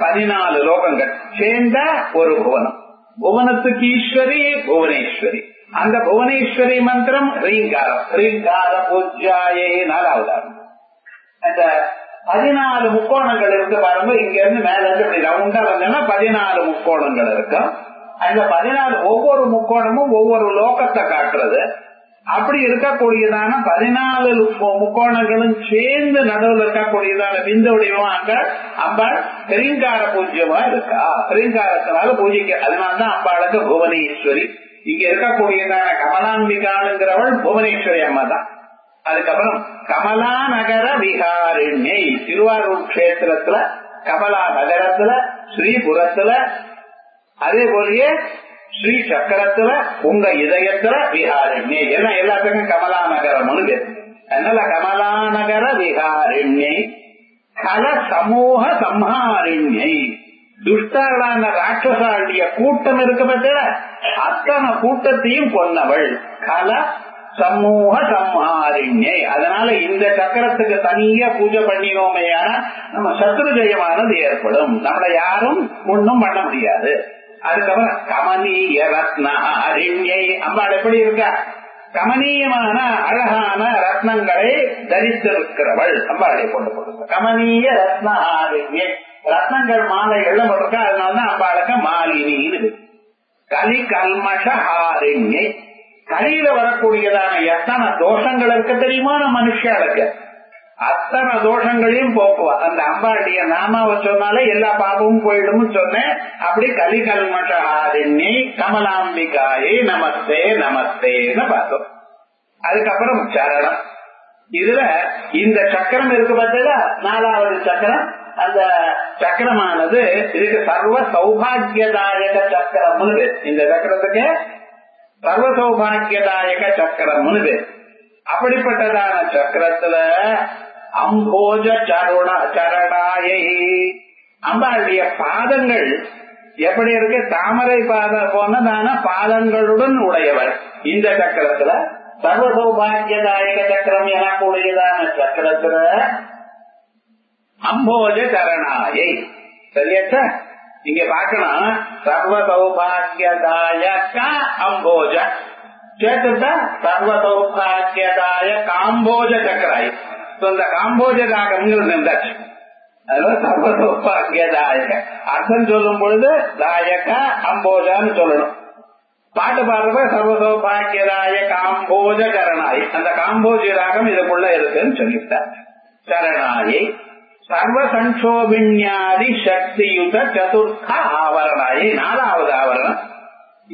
14 லோகங்கள் சேர்ந்த ஒரு புவனம். புவனத்துக்கு ஈஸ்வரி புவனேஸ்வரி. அந்த புவனேஸ்வரி மந்திரம் ரீங்காரம். ரீங்கார பூஜ்யாயே 4வது. அந்த 14 முக்கோணங்கள் இருக்கு பாருங்க. இங்க இருந்து மேல இருந்து இப்படி ரவுண்டா வந்தோம்னா 14 முக்கோணங்கள் இருக்கும். அந்த 14 ஒவ்வொரு முக்கோணமும் ஒவ்வொரு லோகத்தை காட்டுறது. அப்படி இருக்கக்கூடியதான 14 முக்கோணங்களும் சேர்ந்து நடுவில் இருக்கக்கூடியதான பிந்து வடிவமாக அம்பாள் ரீங்கார பூஜ்யமா இருக்கா. ரீங்காரத்தினால பூஜிக்க. அதனால்தான் அம்பாளுக்கு புவனேஸ்வரி. இங்க இருக்கக்கூடியதான கமலாம்பிகாளுங்கிறவள் புவனேஸ்வரி அம்மா தான். அதுக்கப்புறம் கமலா நகர விகாரிணை. திருவாரூர் கஷேத்திரத்துல, கமலா நகரத்துல, ஸ்ரீபுரத்துல, அதே போலயே ஸ்ரீ சக்கரத்துல, உங்க இதயத்துல விகாரிணை. எல்லாம் எல்லாத்துக்கும் கமலா நகரம்னு பேரு. அதனால கமலா நகர விகாரிணை. கல சமூக சம்ஹாரிணை. துஷ்டர்களான ராட்சசாண்டிய கூட்டம் இருக்க பட்ச அத்தனை கூட்டத்தையும் கொன்னவள். கல சமூக சம்ஹாரிணை. அதனால இந்த சக்கரத்துக்கு தனியா பூஜை பண்ணினோமையான நம்ம சத்ரு ஜெயமானது ஏற்படும். நம்மளை யாரும் ஒன்னும் பண்ண முடியாது. அதுக்கப்புறம் கமனீய ரத்னஹாரிண்யை. அம்பாள் எப்படி இருக்கா? கமனீயமான அழகான ரத்னங்களை தரித்திருக்கிறவள். அம்பாளை கொண்டு போடுங்க. கமனீய ரத்னஹாரிண்யை. ரத்னங்கள் மாலைகள் இருக்கா. அதனாலதான் அம்பாளுக்கு மாலினி. கலி கல்மஷஹாரிண்யை. கலியில வரக்கூடியதான எத்தனை தோஷங்கள் இருக்க தெரியுமா மனுஷாளுக்கு, அத்தனை தோஷங்களையும் போக்குவா. அந்த அம்பாளுடைய நாமாவை சொன்னாலே எல்லா பாபமும் போயிடும் சொன்னேன். அப்படி கலி கல்மஷாதினி கமலாம்பிகாயே நமஸ்தே நமஸ்தேன்னு பார்த்தோம். அதுக்கப்புறம் சரணம். இதுல இந்த சக்கரம் இருக்கு பார்த்தா, 4வது சக்கரம். அந்த சக்கரமானது இதுக்கு சர்வ சௌபாகியதாயக சக்கரம்னு பேர். இந்த சக்கரத்துக்கு சர்வ சௌபாகியதாயக சக்கரம்னு பேர். அப்படிப்பட்டதான சக்கரத்துல அம்போஜ சரணாயை அம்பாளுடைய பாதங்கள் எப்படி இருக்கு, தாமரை பாதம் போனதான பாதங்களுடன் உடையவர். இந்த சக்கரத்துல சர்வ சௌபாகியதாயக சக்கரம் எனக்கூடியதான சக்கரத்துல அம்போஜ சரணாயை. சரியா? இங்க பாக்கணும், சர்வ சௌபாகியதாயக அம்போஜ சேர்த்துட்டா சர்வ சௌபாகியதாய காம்போஜ சக்கராய். இந்த காம்போஜ ராகம்ங்கிறது இருந்தாச்சு. அதுல சர்வ சௌபாகியதாயக அர்த்தம் சொல்லும் பொழுது தாயக அம்போஜான்னு சொல்லணும். பாட்டு பாடுறப்ப சர்வ சௌபாகியதாய காம்போஜ சரணாய். அந்த காம்போஜ ராகம் இதுக்குள்ள இருக்குன்னு சொல்லிட்டார். சரணாயை சர்வ சங்கோபின்யாதி சக்தியுத சதுர்த்த ஆவரணாயை 4வது ஆவரணம்.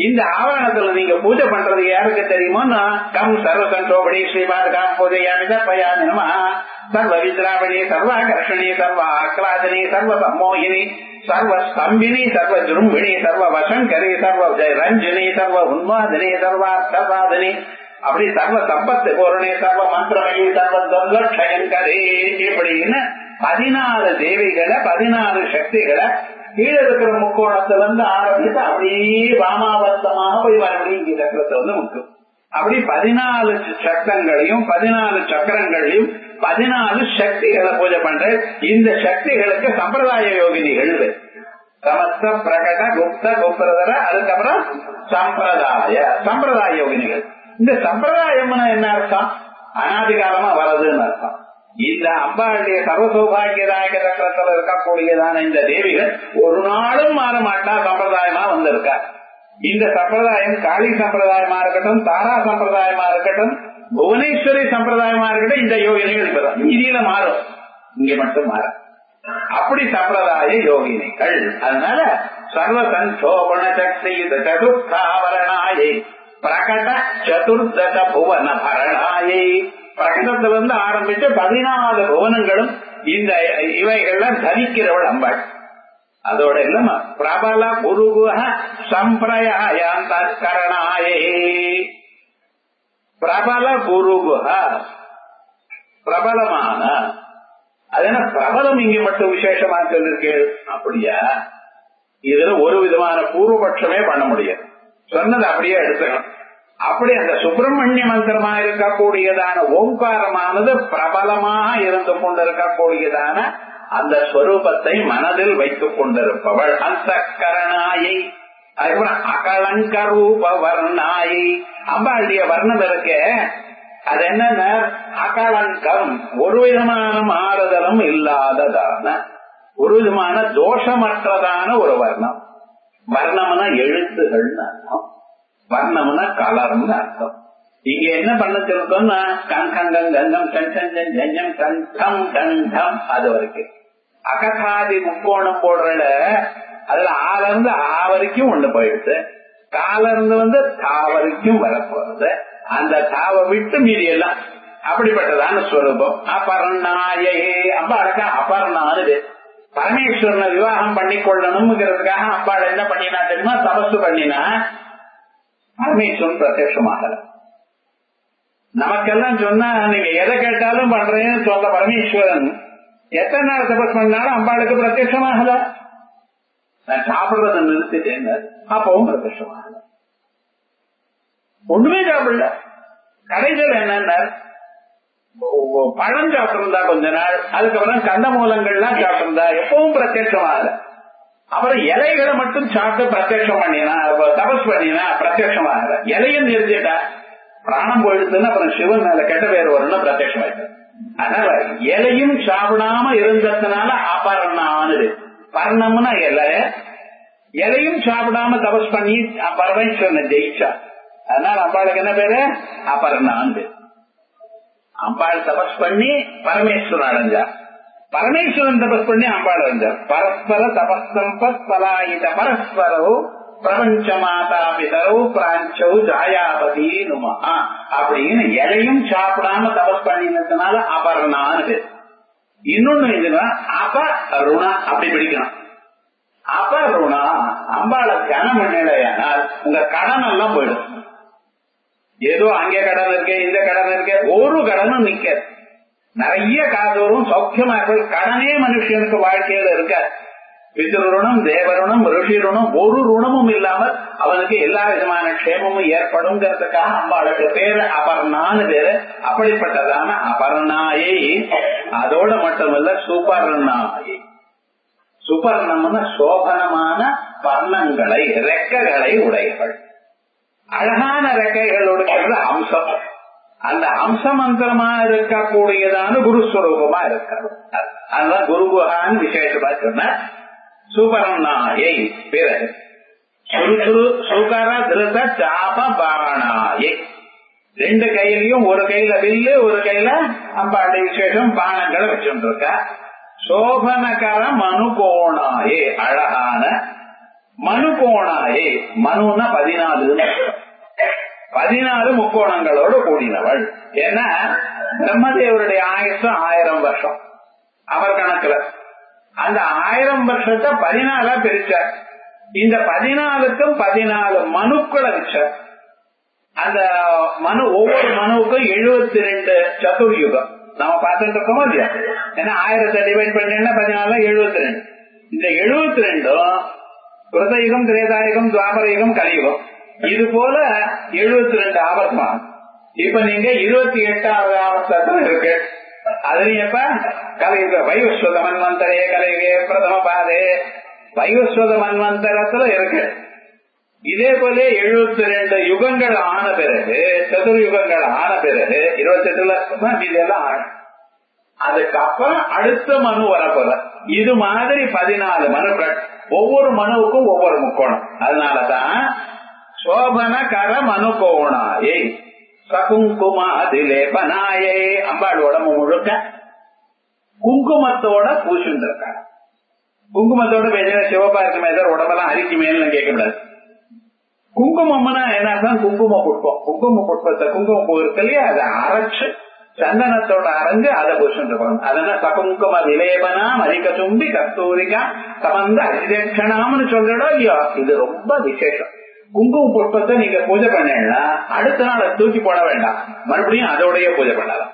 இந்த ஆவரணத்துல நீங்க பூஜை பண்றது யாருக்கு தெரியுமோ, கம் சர்வ சங்கோபடி ஸ்ரீபாத காம்போஜயாமித பயாமி நம சர்வ வித்ராவணி சர்வாகர்ஷணி சர்வ ஆக்லாதினி சர்வ சம்மோகினி சர்வ ஸ்தம்பினி சர்வ ஜுரும்பிணி சர்வ வசங்கரி சர்வ ரஞ்சினி சர்வ உன்மாதினி சர்வார்த்தசாதினி, அப்படி சர்வ சம்பத்து பூரணி சர்வ மந்திரமயி சர்வ துர்லட்சயங்கரி, இப்படின்னு 14 தேவிகளை 14 சக்திகளை கீழே இருக்கிற முக்கோணத்துல இருந்து ஆரம்பித்து அப்படியே வாமாவர்த்தமாக போய் மறுபடியும் சக்கரத்தை வந்து முக்கும். அப்படி 14 சக்கரங்களையும் 14 சக்கரங்களையும் 14 சக்திகளை பூஜை பண்ற. இந்த சக்திகளுக்கு சம்பிரதாய யோகினிகள் சமஸ்த பிரகட குப்த குப்ரதர, அதுக்கப்புறம் சம்பிரதாய யோகினிகள். இந்த சம்பிரதாயம் என்ன அர்த்தம், அனாதிகாலமா வரதுன்னு அர்த்தம். இந்த அம்பாளுடைய சர்வ சௌபாகியதாயக சக்கரத்துல இருக்கக்கூடியதான இந்த தேவிகள் ஒரு நாளும் மாற மாட்டா சம்பிரதாயமா வந்திருக்கா. இந்த சம்பிரதாயம் காளி சம்பிரதாயமா இருக்கட்டும், தாரா சம்பிரதாயமா இருக்கட்டும், புவனேஸ்வரி சம்பிரதாயமா இருக்கட்டும், இந்த யோகினிகள் இதில மாறும், இங்க மட்டும் மாற. அப்படி சம்பிரதாய யோகினிகள். அதனால சர்வ சங்கோபண சக்தி சதுர்த்தாவரணாயை பிரகட சதுர்தச புவன பரணாயை. பிரகடத்திலிருந்து ஆரம்பிச்சு 14 புவனங்களும் இந்த இவைகள்ல தரிக்கிறவள் அம்பாள். அதோட இல்லாம பிரபல குருகுஹ சம்பிரயாந்தரணாயே. பிரபல குருகுஹ பிரபலமான, அது என்ன பிரபலம் இங்க மட்டும் விசேஷமா சொல்லிருக்கேன் அப்படியா? இதுல ஒரு விதமான பூர்வபட்சமே பண்ண முடியாது, சொன்னது அப்படியே எடுத்துக்கணும். அப்படி அந்த சுப்பிரமணிய மந்திரமா இருக்கக்கூடியதான ஓங்காரமானது பிரபலமாக இருந்து கொண்டிருக்கக்கூடியதான அந்த ஸ்வரூபத்தை மனதில் வைத்துக் கொண்டிருப்பவள் அந்த கரணாயை. அதுக்கப்புறம் அகலங்க ரூப வர்ணாயை. அம்பாளுடைய வர்ணம் இருக்க அது என்னன்னா அகலங்கம், ஒரு விதமான மாறுதலும் இல்லாததான ஒரு விதமான தோஷமற்றதான ஒரு வர்ணம். வர்ணம்னா எழுத்துகள் அர்த்தம், வர்ணம்னா கலர்னு அர்த்தம். இங்க என்ன பண்ண சொல்றோம்னா கங்கங்கம் கங்கம் கஞ்சம் கண்டம் கண்டம் அது வரைக்கும் அகசாதி முக்கோணம் போடுறல அதுல ஆல இருந்து ஆ வரைக்கும் ஒண்ணு போயிடுது, கால இருந்து வந்து தா வரைக்கும் வரப்போறது. அந்த தாவை விட்டு மீதி எல்லாம் அப்படிப்பட்டதான ஸ்வரூபம். அபர்ணாயே அம்பாளுக்கா அபர்ணானது. பரமேஸ்வரனை விவாகம் பண்ணி கொள்ளணும்ங்கிறதுக்காக அம்பாள் என்ன பண்ணினா தெரியுமா, தபசு பண்ணினா. பரமேஸ்வரன் பிரத்யட்சமாகல. நமக்கெல்லாம் சொன்னா நீங்க எதை கேட்டாலும் பண்றேன்னு சொல்ற பரமேஸ்வரன் எத்தனை நாள் தபஸ் பண்ணாலும் அம்பாளுக்கு பிரத்யட்சமாகல. நான் சாப்பிடுறத நிறுத்திட்டேன், அப்பவும் பிரத்யட்சமாகல. ஒண்ணுமே சாப்பிடல. கடைசியில் என்னன்னா பழம் சாப்பிட்டிருந்தா கொஞ்ச நாள், அதுக்கப்புறம் கந்த மூலங்கள்லாம் சாப்பிட்டிருந்தா எப்பவும் பிரத்யட்சமாகல. அப்புறம் இலைகளை மட்டும் சாப்பிட்டு பிரத்யட்சம் பண்ணினா, தபஸ் பண்ணினா பிரத்யட்சமாகல. இலையும் நிறுத்திட்டா பிராணம் போயிடுதுன்னு அப்புறம் சிவன் மேல கெட்ட பேர் வரும்னு பிரத்யட்சம் ஆயிடுது. அதனால இலையும் சாப்பிடாம இருந்ததுனால அபர்ணானது. பர்ணம்னா இலையும் சாப்பிடாம தபஸ் பண்ணி பரமேஸ்வரனை ஜெயிச்சா. அதனால அம்பாளுக்கு என்ன பேரு? அபர்ணான். அம்பாள் தபஸ் பண்ணி பரமேஸ்வரன் அடைஞ்சார், பரமேஸ்வரன் தபஸ் பண்ணி அம்பாள் அடைஞ்சார். பரஸ்பர தபஸ்தம்பத் பலாயித பரஸ்பரோ பிரபஞ்ச மாதா பிதரோ பிராஞ்சோ ஜாயாபதி நுமா அப்படின்னு எதையும் சாப்பிடாம தபஸ் பண்ணினதுனால அபர்ணான்னு பேர். இன்னொன்னு இதுனா அபருணா அப்படி பிடிக்கணும். அபருணா அம்பாளை கனம் பண்ணலையானால் உங்க கடன் எல்லாம் போயிடும். ஏதோ அங்கே கடன் இருக்கு, இந்த கடன் இருக்கு, ஒரு கடனும் நிக்க, நிறைய காசு வரும், சௌக்கியமா இருக்கும். கடனே மனுஷனுக்கு வாழ்க்கையில இருக்க. பித்ருணம், தேவருணம், ரிஷி ருணம், ஒரு ருணமும் இல்லாமல் அவனுக்கு எல்லா விதமான க்ஷேமமும் ஏற்படுங்கிறதுக்காக அம்பாளுக்கு பேரு அபர்ணான்னு பேரு. அப்படிப்பட்டதான அபர்ணாயை அதோட மட்டுமல்ல சுபர்ணாயை. சுபர்ணம்னு சோபனமான வர்ணங்களை, ரெக்கைகளை உடையவள். அழகான ரெக்கைகளோட அம்சம். அந்த அம்ச மந்திரமா இருக்கக்கூடியதான குருஸ்வரூபமா இருக்கிறது. அதுதான் குருகுகான்னு விசேஷமா சொன்ன சுபர்ணாயை. பிறகு சுகர திருத சாப பாணாயை. ரெண்டு கையிலையும் ஒரு கையில வில்லு, ஒரு கையில அம்பாடி விசேஷம் பானங்களை வச்சுட்டு இருக்க. சோபனகர மனுகோணாயே அழகான மனுகோணாயே. மனுன்னா 14, 14 முக்கோணங்களோடு கூடினவள். ஏன்னா பிரம்மதேவருடைய ஆயுசு 1000 வருஷம் அவர் கணக்குல. அந்த 1000 வருஷத்தை 14 பிரிச்சார். இந்த 14க்கும் 14 மனுக்களை வச்சார். அந்த மனு, ஒவ்வொரு மனுவுக்கும் 72 சதுர்யுகம் நம்ம பார்த்துட்டு இருக்கோமோ இல்லையா? ஏன்னா 1000 டிவைட் பண்ணா 14 72. இந்த 72 கிருதயுகம், திரேதாயுகம், துவாபரயுகம், கலியுகம். இது போல 72 ஆவர்த்தம். இப்ப நீங்க 28வது ஆவர்த்தத்துல இருக்கு. அதுலயப்ப கலையுக வைவஸ்வத மன்வந்தரே கலையுகே பிரதம பாதே வைவஸ்வத மன்வந்தரத்துல இருக்கு. இதே போல 72 யுகங்கள் ஆன பிறகு, சதுர்யுகங்கள் ஆன பிறகு 28ல இதெல்லாம் ஆகும். அதுக்கப்புறம் அடுத்த மனு வரப்போற. இது மாதிரி 14 மனுக்கள், ஒவ்வொரு மனுவுக்கும் ஒவ்வொரு முக்கோணம். அதனாலதான் சோபன கர மனுகோணாயே சகுங்குமா அதிலேபனாயே. அம்பாள் உடம்பு முழுக்க குங்குமத்தோட பூசிட்டு இருக்காங்க. குங்குமத்தோட வெளியில சிவப்பா இருக்குமே தவிர உடம்பெல்லாம் அரிக்குமேன்னு கேட்கக்கூடாது. குங்குமம்னா என்ன? குங்கும புஷ்பம். குங்கும புஷ்பத்தை, குங்குமம் பூ இருக்கு இல்லையா, அதை அரைச்சு சந்தனத்தோட அரைஞ்சு அதை பூசிட்டு இருப்பாங்க. அதனால சகுங்கும விலேபனா மரிக்க தும்பி கஸ்தூரிகா சமந்த அதிதேட்சணாம்னு சொல்றடோ இல்லையோ, இது ரொம்ப விசேஷம். குங்கும புஷ்பத்தை நீங்க பூஜை பண்ணா அடுத்த நாள் தூக்கி போட வேண்டாம், மறுபடியும் அதோடய பூஜை பண்ணலாம்.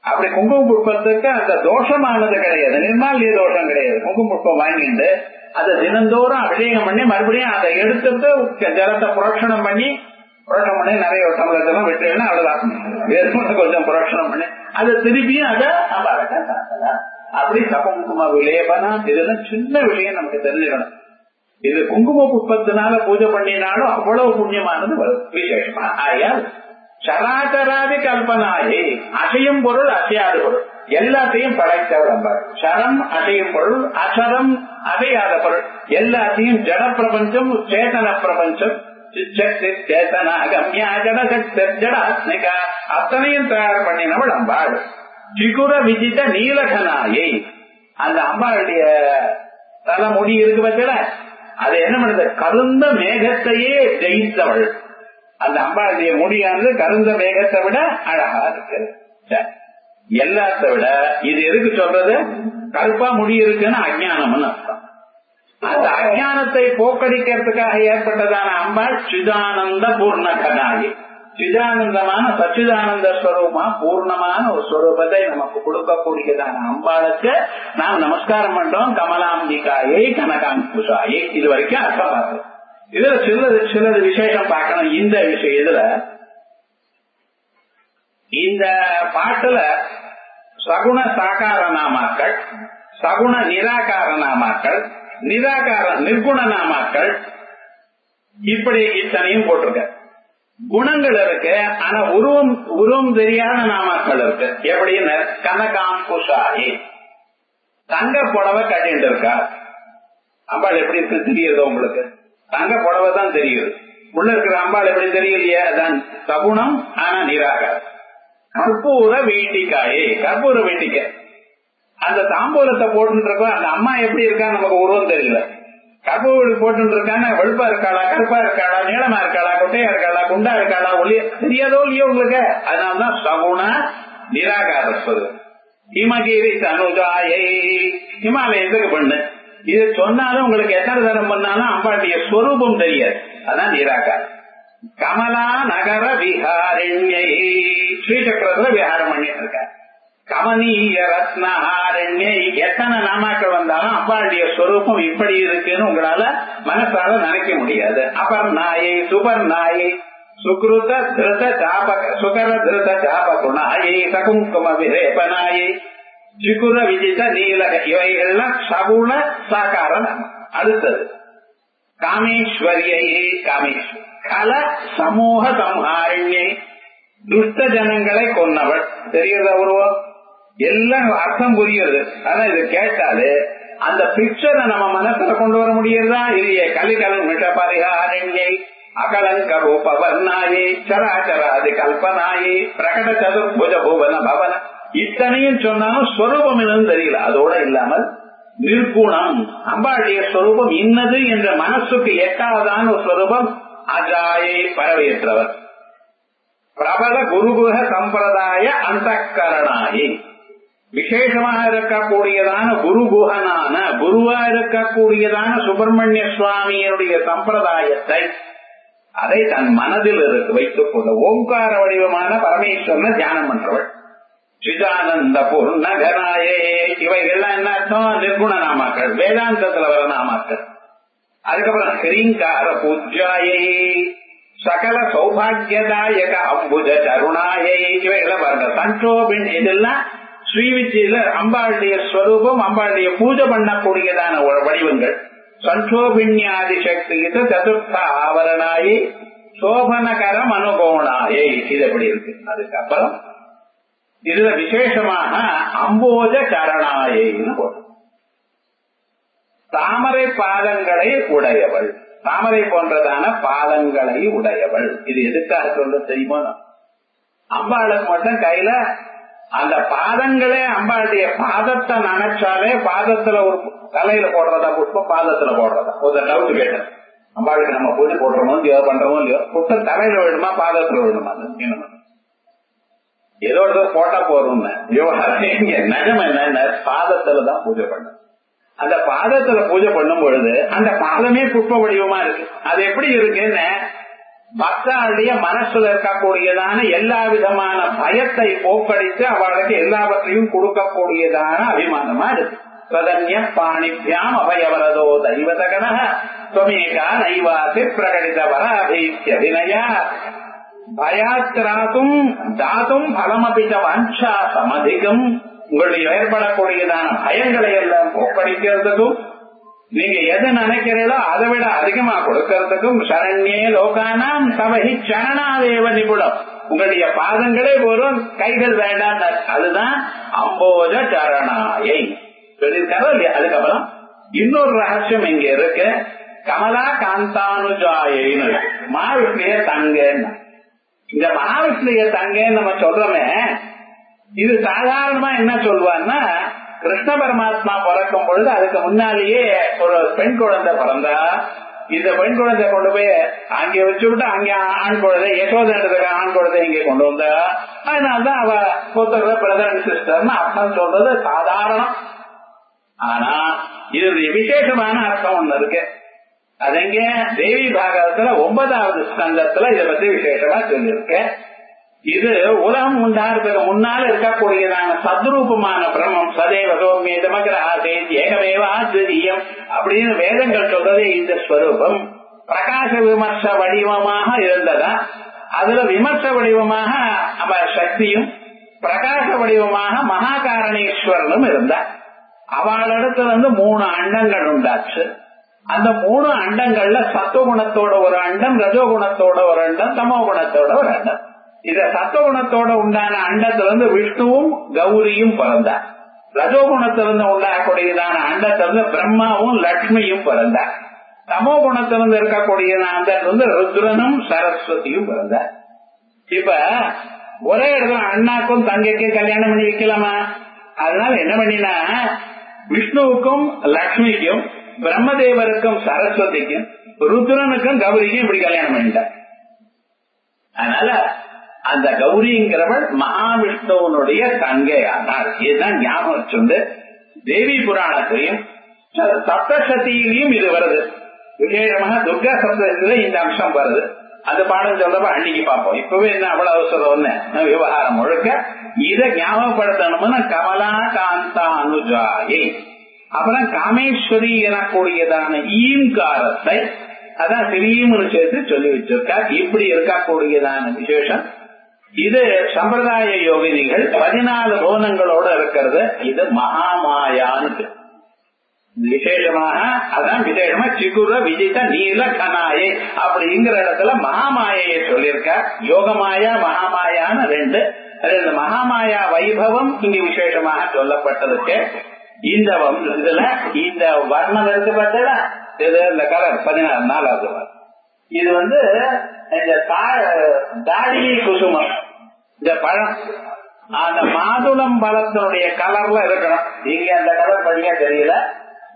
அப்படி குங்கும புஷ்பத்துக்கு அந்த தோஷமானது கிடையாது, நிர்மால்ய தோஷம் கிடையாது. குங்கும புஷ்பம் வாங்கிட்டு அதை தினந்தோறும் அபிஷேகம் பண்ணி மறுபடியும் அதை எடுத்துட்டு ஜலத்தை புரோஷணம் பண்ணி நிறைய டம்ளர்லாம் விட்டுனா அவ்வளவுதான். கொஞ்சம் புரோஷணம் பண்ணி அதை திருப்பியும் அதை அப்படி சபங்கும விலேபனா. இதெல்லாம் சின்ன விஷயம் நமக்கு தெரிஞ்சுக்கணும். இது குங்கும புஷ்பத்தினால பூஜை பண்ணினாலும் அவ்வளவு புண்ணியமானது விசேஷமா. ஆயால் சராச்சராதி கல்பனாயே அசையும் பொருள், அசையாத பொருள் எல்லாத்தையும் படைத்தவர். சரம் அசையும் பொருள், அசரம் அசையாத பொருள் எல்லாத்தையும் ஜட பிரபஞ்சம், சேதன பிரபஞ்சம், அத்தனையும் தயார் பண்ணினவள் அம்பாள். சிகுர விஜித நீலகனாயை. அந்த அம்பாளுடைய தலைமுடி இருக்கு பட்சல அது என்ன பண்ணுது? கருந்த மேகத்தையே ஜெயித்தவள். அந்த அம்பாளுடைய முடியானது கருந்த மேகத்தை விட அழகா இருக்கு. எல்லாத்த விட இது எதுக்கு சொல்றது? கருப்பா முடி இருக்குன்னு அஜ்ஞானம்னு அர்த்தம். அந்த அஜ்ஞானத்தை போக்கடிக்கிறதுக்காக ஏற்பட்டதான அம்பாள் சிதானந்த பூர்ணகனாயி. சிதானந்தமான சச்சிதானந்த ஸ்வரூபமா பூர்ணமான ஒரு ஸ்வரூபத்தை நமக்கு கொடுக்கக்கூடியதான அம்பாளுக்கு நாம் நமஸ்காரம் பண்றோம். கமலாம்பிகாயை கனகாங்குஷாயை. இது வரைக்கும் அர்த்தம் பார்த்தோம். இதுல சிலது விசேஷம் பார்க்கணும். இந்த விஷயத்துல இந்த பாட்டுல சகுண சாகார நாமாக்கள், சகுண நிராகார நாமாக்கள், நிர்குண நாமாக்கள், இப்படி இத்தனையும் போட்டிருக்க. குணங்கள் இருக்கு, ஆனா உருவம் தெரியாத நாமாக்கள் இருக்கு. எப்படின்னு கனகாங்குஷாயி, தங்க புடவை கட்டிட்டு இருக்கா. அம்பாள் எப்படி இருக்கு தெரியுது உங்களுக்கு? தங்க புடவை தான் தெரியுது. உள்ள இருக்கிற அம்பாள் எப்படி தெரியலையே, அதான் சகுணம். ஆனா நிராகாரம். கற்பூர வேட்டிக்காயே, கற்பூர வேட்டிக்காய் அந்த தாம்பூலத்தை போட்டு இருக்கோம். அந்த அம்மா எப்படி இருக்கா நமக்கு உருவம் தெரியல. கற்பூர போட்டு இருக்காங்க, வெளுப்பா இருக்காளா, கருப்பா இருக்காளா, நீளமா இருக்காளா, கொட்டையா இருக்காளா, குண்டா இருக்காளா, ஒளிய தெரியாதோ இல்லையோ உங்களுக்கு. அதனாலதான் சகுண நிராகார. ஹிமகிரி தனுஜாயை, ஹிமாலயத்துக்கு பண்ணு. இது சொன்னாலும் உங்களுக்கு எத்தனை தரம் பண்ணாலும் அம்பாளுடைய ஸ்வரூபம் தெரியாது. அதான் நிராகாரம். கமலா நகர விஹாரண்யை, ஸ்ரீசக்கரத்துல விஹாரம் பண்ணிட்டு இருக்க. கமனீய ரத்னஹாரண்யை, எத்தனை நாமாக்கள் வந்தாலும் அம்பாளுடைய ஸ்வரூபம் இப்படி இருக்குன்னு உங்களால மனசால நினைக்க முடியாது. அபர்நாயை, சுபர்நாயை, சுக்ருத திருத சாபக, சுகர திருத சாபகுணாயை, சகுங்கும விரேபனாயை, சிகுர விஜித நீலக, இவைகள்லாம் சகுண சாகாரம். அடுத்தது காமேஸ்வரியை, காமேஸ்வரி. கல சமூக சம்ஹாரண்யை, துஷ்ட ஜனங்களை கொன்னவள். தெரியுதா உருவம்? எல்லாம் அர்த்தம் புரியுது. ஆனா இது கேட்டாலே அந்த பிக்சரை நம்ம மனசுல கொண்டு வர முடியுதா? இது கலிகலன் மிஷ பரிகாரண்யை, அகலங்க ரூபவர்ணாயே, சராச்சராதி கல்பனாயே, பிரகட சதுர்புஜ பூவன பவன. இத்தனையும் சொன்னாலும் ஸ்வரூபம் என்னன்னு தெரியல. அதோட இல்லாமல் நிர்குணம், அம்பாளுடைய ஸ்வரூபம் இன்னது என்ற மனசுக்கு எட்டாவதான ஒரு ஸ்வரூபம். அஜாயை, பரவையற்றவர். பிரபல குருகுஹ சம்பிரதாய அந்தக்கரணாயை, விசேஷமாக இருக்கக்கூடியதான குருகுஹனான, குருவா இருக்கக்கூடியதான சுப்பிரமணிய சுவாமியினுடைய சம்பிரதாயத்தை அதை தன் மனதில் வைத்துக் கொண்ட ஓங்கார வடிவமான பரமேஸ்வரனை தியானம் பண்றவள். சிதானந்த பூர்ணகராயே, இவைகள்லாம் என்ன அர்த்தம்? நிர்குண நாமாக்கள், வேதாந்தத்துல வர நாமாக்கள். அதுக்கப்புறம் ஹிரீங்கார பூஜ்யாயை, சகல சௌபாகியதாயக அம்புஜ கருணாயை, இவைகளை பாருங்க. சண்டோபின் இதெல்லாம் ஸ்ரீவித்யில அம்பாளுடைய ஸ்வரூபம், அம்பாளுடைய பூஜை பண்ணக்கூடியதான வடிவங்கள். சண்டோபின்யாதி சக்தி சதுர்த்த ஆவரணாயை, சோபனகரம் அனுபவனாயை, இது எப்படி இருக்கு. அதுக்கப்புறம் இதுல விசேஷமாக அம்போஜ சரணாயின்னு போடும். தாமரை பாதங்களை உடையவள், தாமரை போன்றதான பாதங்களை உடையவள். இது எதுக்காக சொல்ல தெரியுமா? அம்பாளுக்கு மட்டும் கையில அந்த பாதங்களே, அம்பாளுடைய பாதத்தை நினைச்சாலே, பாதத்துல ஒரு தலையில போடுறதா புஷ்பம், பாதத்துல போடுறதா? ஒரு டவுட் கேட்டேன். அம்பாளுக்கு நம்ம பூஜை போடுறோமோ இல்லையோ, பண்றோமோ இல்லையோ, புஷ்பம் தலையில விடுமா பாதத்துல விடுமா? என்ன ஏதோ போட்டா போறோம். நகம் என்ன, பாதத்துலதான் பூஜை பண்ண. அந்த பாதத்துல பூஜை பண்ணும் பொழுது அந்த பாதமே புஷ்ப வடிவமா இருக்கு. அது எப்படி இருக்குன்னு பக்தனுடைய மனசுல இருக்கக்கூடியதான எல்லா விதமான பயத்தை போக்கடித்து அவளுக்கு எல்லாவற்றையும் கொடுக்கக்கூடியதான அபிமானமா இருக்கு. சதன்ய பாணிபியாம் அபயவரதோ தெய்வதகன துவமேகா நைவாசி பிரகடித வராபீத்யபிநயா பயாத்ராத்தும் தாத்தும் பலமபித வாஞ்சா சமதிகம். உங்களுடைய ஏற்படக்கூடியதான பயங்களை எல்லாம் போக்கடிக்கிறதுக்கும், நீங்க எது நினைக்கிறீங்களோ அதை விட அதிகமா கொடுக்கறதுக்கும், சரண்யே லோகானாம் சவஹி சரணாதேவ நிபுணம். உங்களுடைய பாதங்களே போதும், கைகள் வேண்டாம். அதுதான் அம்போஜ சரணாயை சொல்லியிருக்காரோ இல்லையா? அதுக்கப்புறம் இன்னொரு ரகசியம் இங்க இருக்கு. கமலா காந்தானுஜாயின்னு மகாவிஷ்ணுய தங்கன்னு. இந்த மகாவிஷ்ணுய தங்கன்னு நம்ம சொல்றோமே, இது சாதாரணமா என்ன சொல்லுவான்னா, கிருஷ்ண பரமாத்மா பிறக்கும் பொழுது அதுக்கு முன்னாலேயே ஒரு பெண் குழந்தை பிறந்தா, இந்த பெண் குழந்தை கொண்டு போய் அங்கே வச்சுவிட்டு அங்க ஆண் குழந்தை யசோதனத்துக்கு ஆண் குழந்தை இங்கே கொண்டு வந்தா, அதனாலதான் அவ புத்தக பிரதர் அண்ட் சிஸ்டர்னு அர்த்தம் சொல்றது சாதாரணம். ஆனா இது விசேஷமான அர்த்தம் ஒண்ணு இருக்கு. அது எங்க தேவி பாகவத்துல 9வது ஸ்கந்தத்துல இதை பத்தி விசேஷமா சொல்லியிருக்கு. இது உலகம் உண்டாகிறதுக்கு முன்னால இருக்கக்கூடியதான சத்ரூபமான பிரம்மம், சதேவ சௌமிய தமகிரஹே ஏகமேவ அத்விதீயம் அப்படின்னு வேதங்கள் சொல்றதே இந்த ஸ்வரூபம் பிரகாச விமர்ச வடிவமாக இருந்ததா. அதுல விமர்ச வடிவமாக சக்தியும், பிரகாச வடிவமாக மகாகாரணேஸ்வரனும் இருந்தா. அவளிடத்துல 3 அண்டங்கள் உண்டாச்சு. அந்த 3 அண்டங்கள்ல சத்துவகுணத்தோட ஒரு அண்டம், ரஜோகுணத்தோட ஒரு அண்டம், தமோ குணத்தோட ஒரு அண்டம். இத சத்துவகுணத்தோட உண்டான அண்டத்திலிருந்து விஷ்ணுவும் கௌரியும் பிறந்தார். ரஜோகுணத்திலிருந்து உண்டாகக்கூடியதான அண்டத்திலிருந்து பிரம்மாவும் லட்சுமியும் பிறந்தார். தமோ குணத்திலிருந்து இருக்கக்கூடிய அந்த ருத்ரனும் சரஸ்வதியும் பிறந்த. இப்ப ஒரே இடத்துல அண்ணாக்கும் தங்கைக்கும் கல்யாணம் பண்ணி வைக்கலாமா? அதனால என்ன பண்ணினா விஷ்ணுவுக்கும் லட்சுமிக்கும் பிரம்மதேவருக்கும் சரஸ்வதிக்கும் ருத்ரனுக்கும் கௌரிக்கும் இப்படி கல்யாணம் பண்ணிட்டார். அதனால அந்த கௌரிங்கிறவள் மகாவிஷ்ணுவனுடைய தங்கையானார். இதுதான் ஞாபகம் வச்சுண்டு தேவி புராணத்திலையும் சப்தசதியிலையும் இது வருது. விசேஷமாக துர்கா சப்தத்துல இந்த அம்சம் வருது. அந்த பாடம் சொல்றப்ப அன்னைக்கு பார்ப்போம். இப்பவே என்ன அவ்வளவு அவசரம் விவகாரம் முழுக்க இதை ஞாபகப்படுத்தணும்னு கமலா காந்தா அனுஜாயை, அப்புறம் காமேஸ்வரி எனக்கூடியதான ஈங்காரத்தை அதான் திடீர்னு சேர்த்து சொல்லி வச்சிருக்கா. இப்படி இருக்கக்கூடியதான விசேஷம் இது சம்பிரதாய யோகினிகள் 14 புவனங்களோட இருக்கிறது. இது மகாமாயான்னு விசேஷமாக அதான் விசேஷமா சிகுர விஜித நீல கனாயை அப்படிங்கிற இடத்துல மகாமாயை சொல்லியிருக்க. யோகமாயா மகாமாயான்னு ரெண்டு மகாமாயா வைபவம் இங்க விசேஷமாக சொல்லப்பட்டிருக்கு. இந்த இதுல இந்த வர்ணம் இருக்கு பார்த்தா இது இந்த கலர் 14வது. இது இந்த தாடி குசுமம், இந்த பழம் அந்த மாதுளம் பழத்தினுடைய கலர்ல இருக்கணும். இங்க அந்த கலர் படியா தெரியல.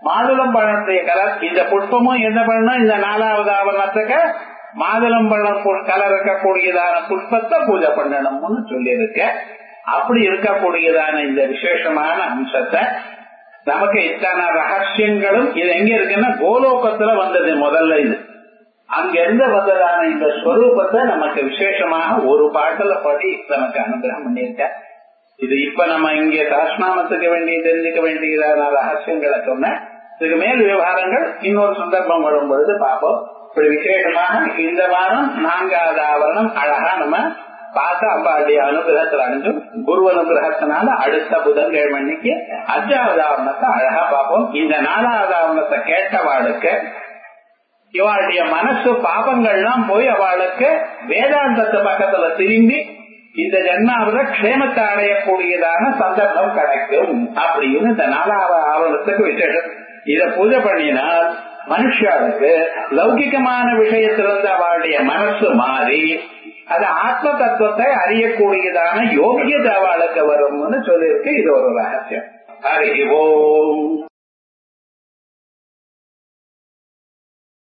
மாதுளம் பழத்துடைய கலர். இந்த புஷ்பமும் என்ன பண்ணணும், இந்த 4வது ஆவரணத்துக்கு மாதுளம் பழம் கலர் இருக்கக்கூடியதான புஷ்பத்தை பூஜை பண்ணணும்னு சொல்லி இருக்க. அப்படி இருக்கக்கூடியதான இந்த விசேஷமான அம்சத்தை நமக்கு இத்தனை ரகசியங்களும் இது எங்க இருக்குன்னா கோலோகத்துல வந்தது முதல்ல. இது அங்க இருந்து வந்ததான இந்த ஸ்வரூபத்தை நமக்கு விசேஷமாக ஒரு பாட்டுல படி நமக்கு அனுகிரகம் பண்ணிருக்க. இது இப்ப நம்ம இங்க சாஸ்நாமத்துக்கு வேண்டிய தெரிஞ்சுக்க வேண்டியதான ரகசியங்களை சொன்ன. இதுக்கு மேல் விவகாரங்கள் இன்னொரு சந்தர்ப்பம் வரும் பொழுது பார்ப்போம். இப்படி விசேஷமாக இந்த வாரம் 4வது ஆவரணம் அழகா நம்ம பார்த்து அம்பாளுடைய அனுகிரகத்தில் அடைஞ்சும் குரு அனுகிரகத்தினால அடுத்த புதன்கிழமைக்கு 5வது ஆவரணத்தை அழகா பார்ப்போம். இந்த 4வது ஆவரணத்தை கேட்டவாளுக்கு இவாளுடைய மனசு பாபங்கள்லாம் போய் அவளுக்கு வேதாந்தத்து பக்கத்துல திரும்பி இந்த ஜன்மாவில க்ஷேமத்தை அடையக்கூடியதான சந்தர்ப்பம் கிடைக்கும் அப்படின்னு இந்த 4வது ஆவரணத்துக்கு விசேஷம். இத பூஜை பண்ணினால் மனுஷாளுக்கு லௌகிகமான விஷயத்திலிருந்து அவளுடைய மனசு மாறி அது ஆத்ம தத்துவத்தை அறியக்கூடியதான யோகியதை அவளுக்கு வரும்னு சொல்லியிருக்கு. இது ஒரு ரகசியம். ஹரி ஓம்.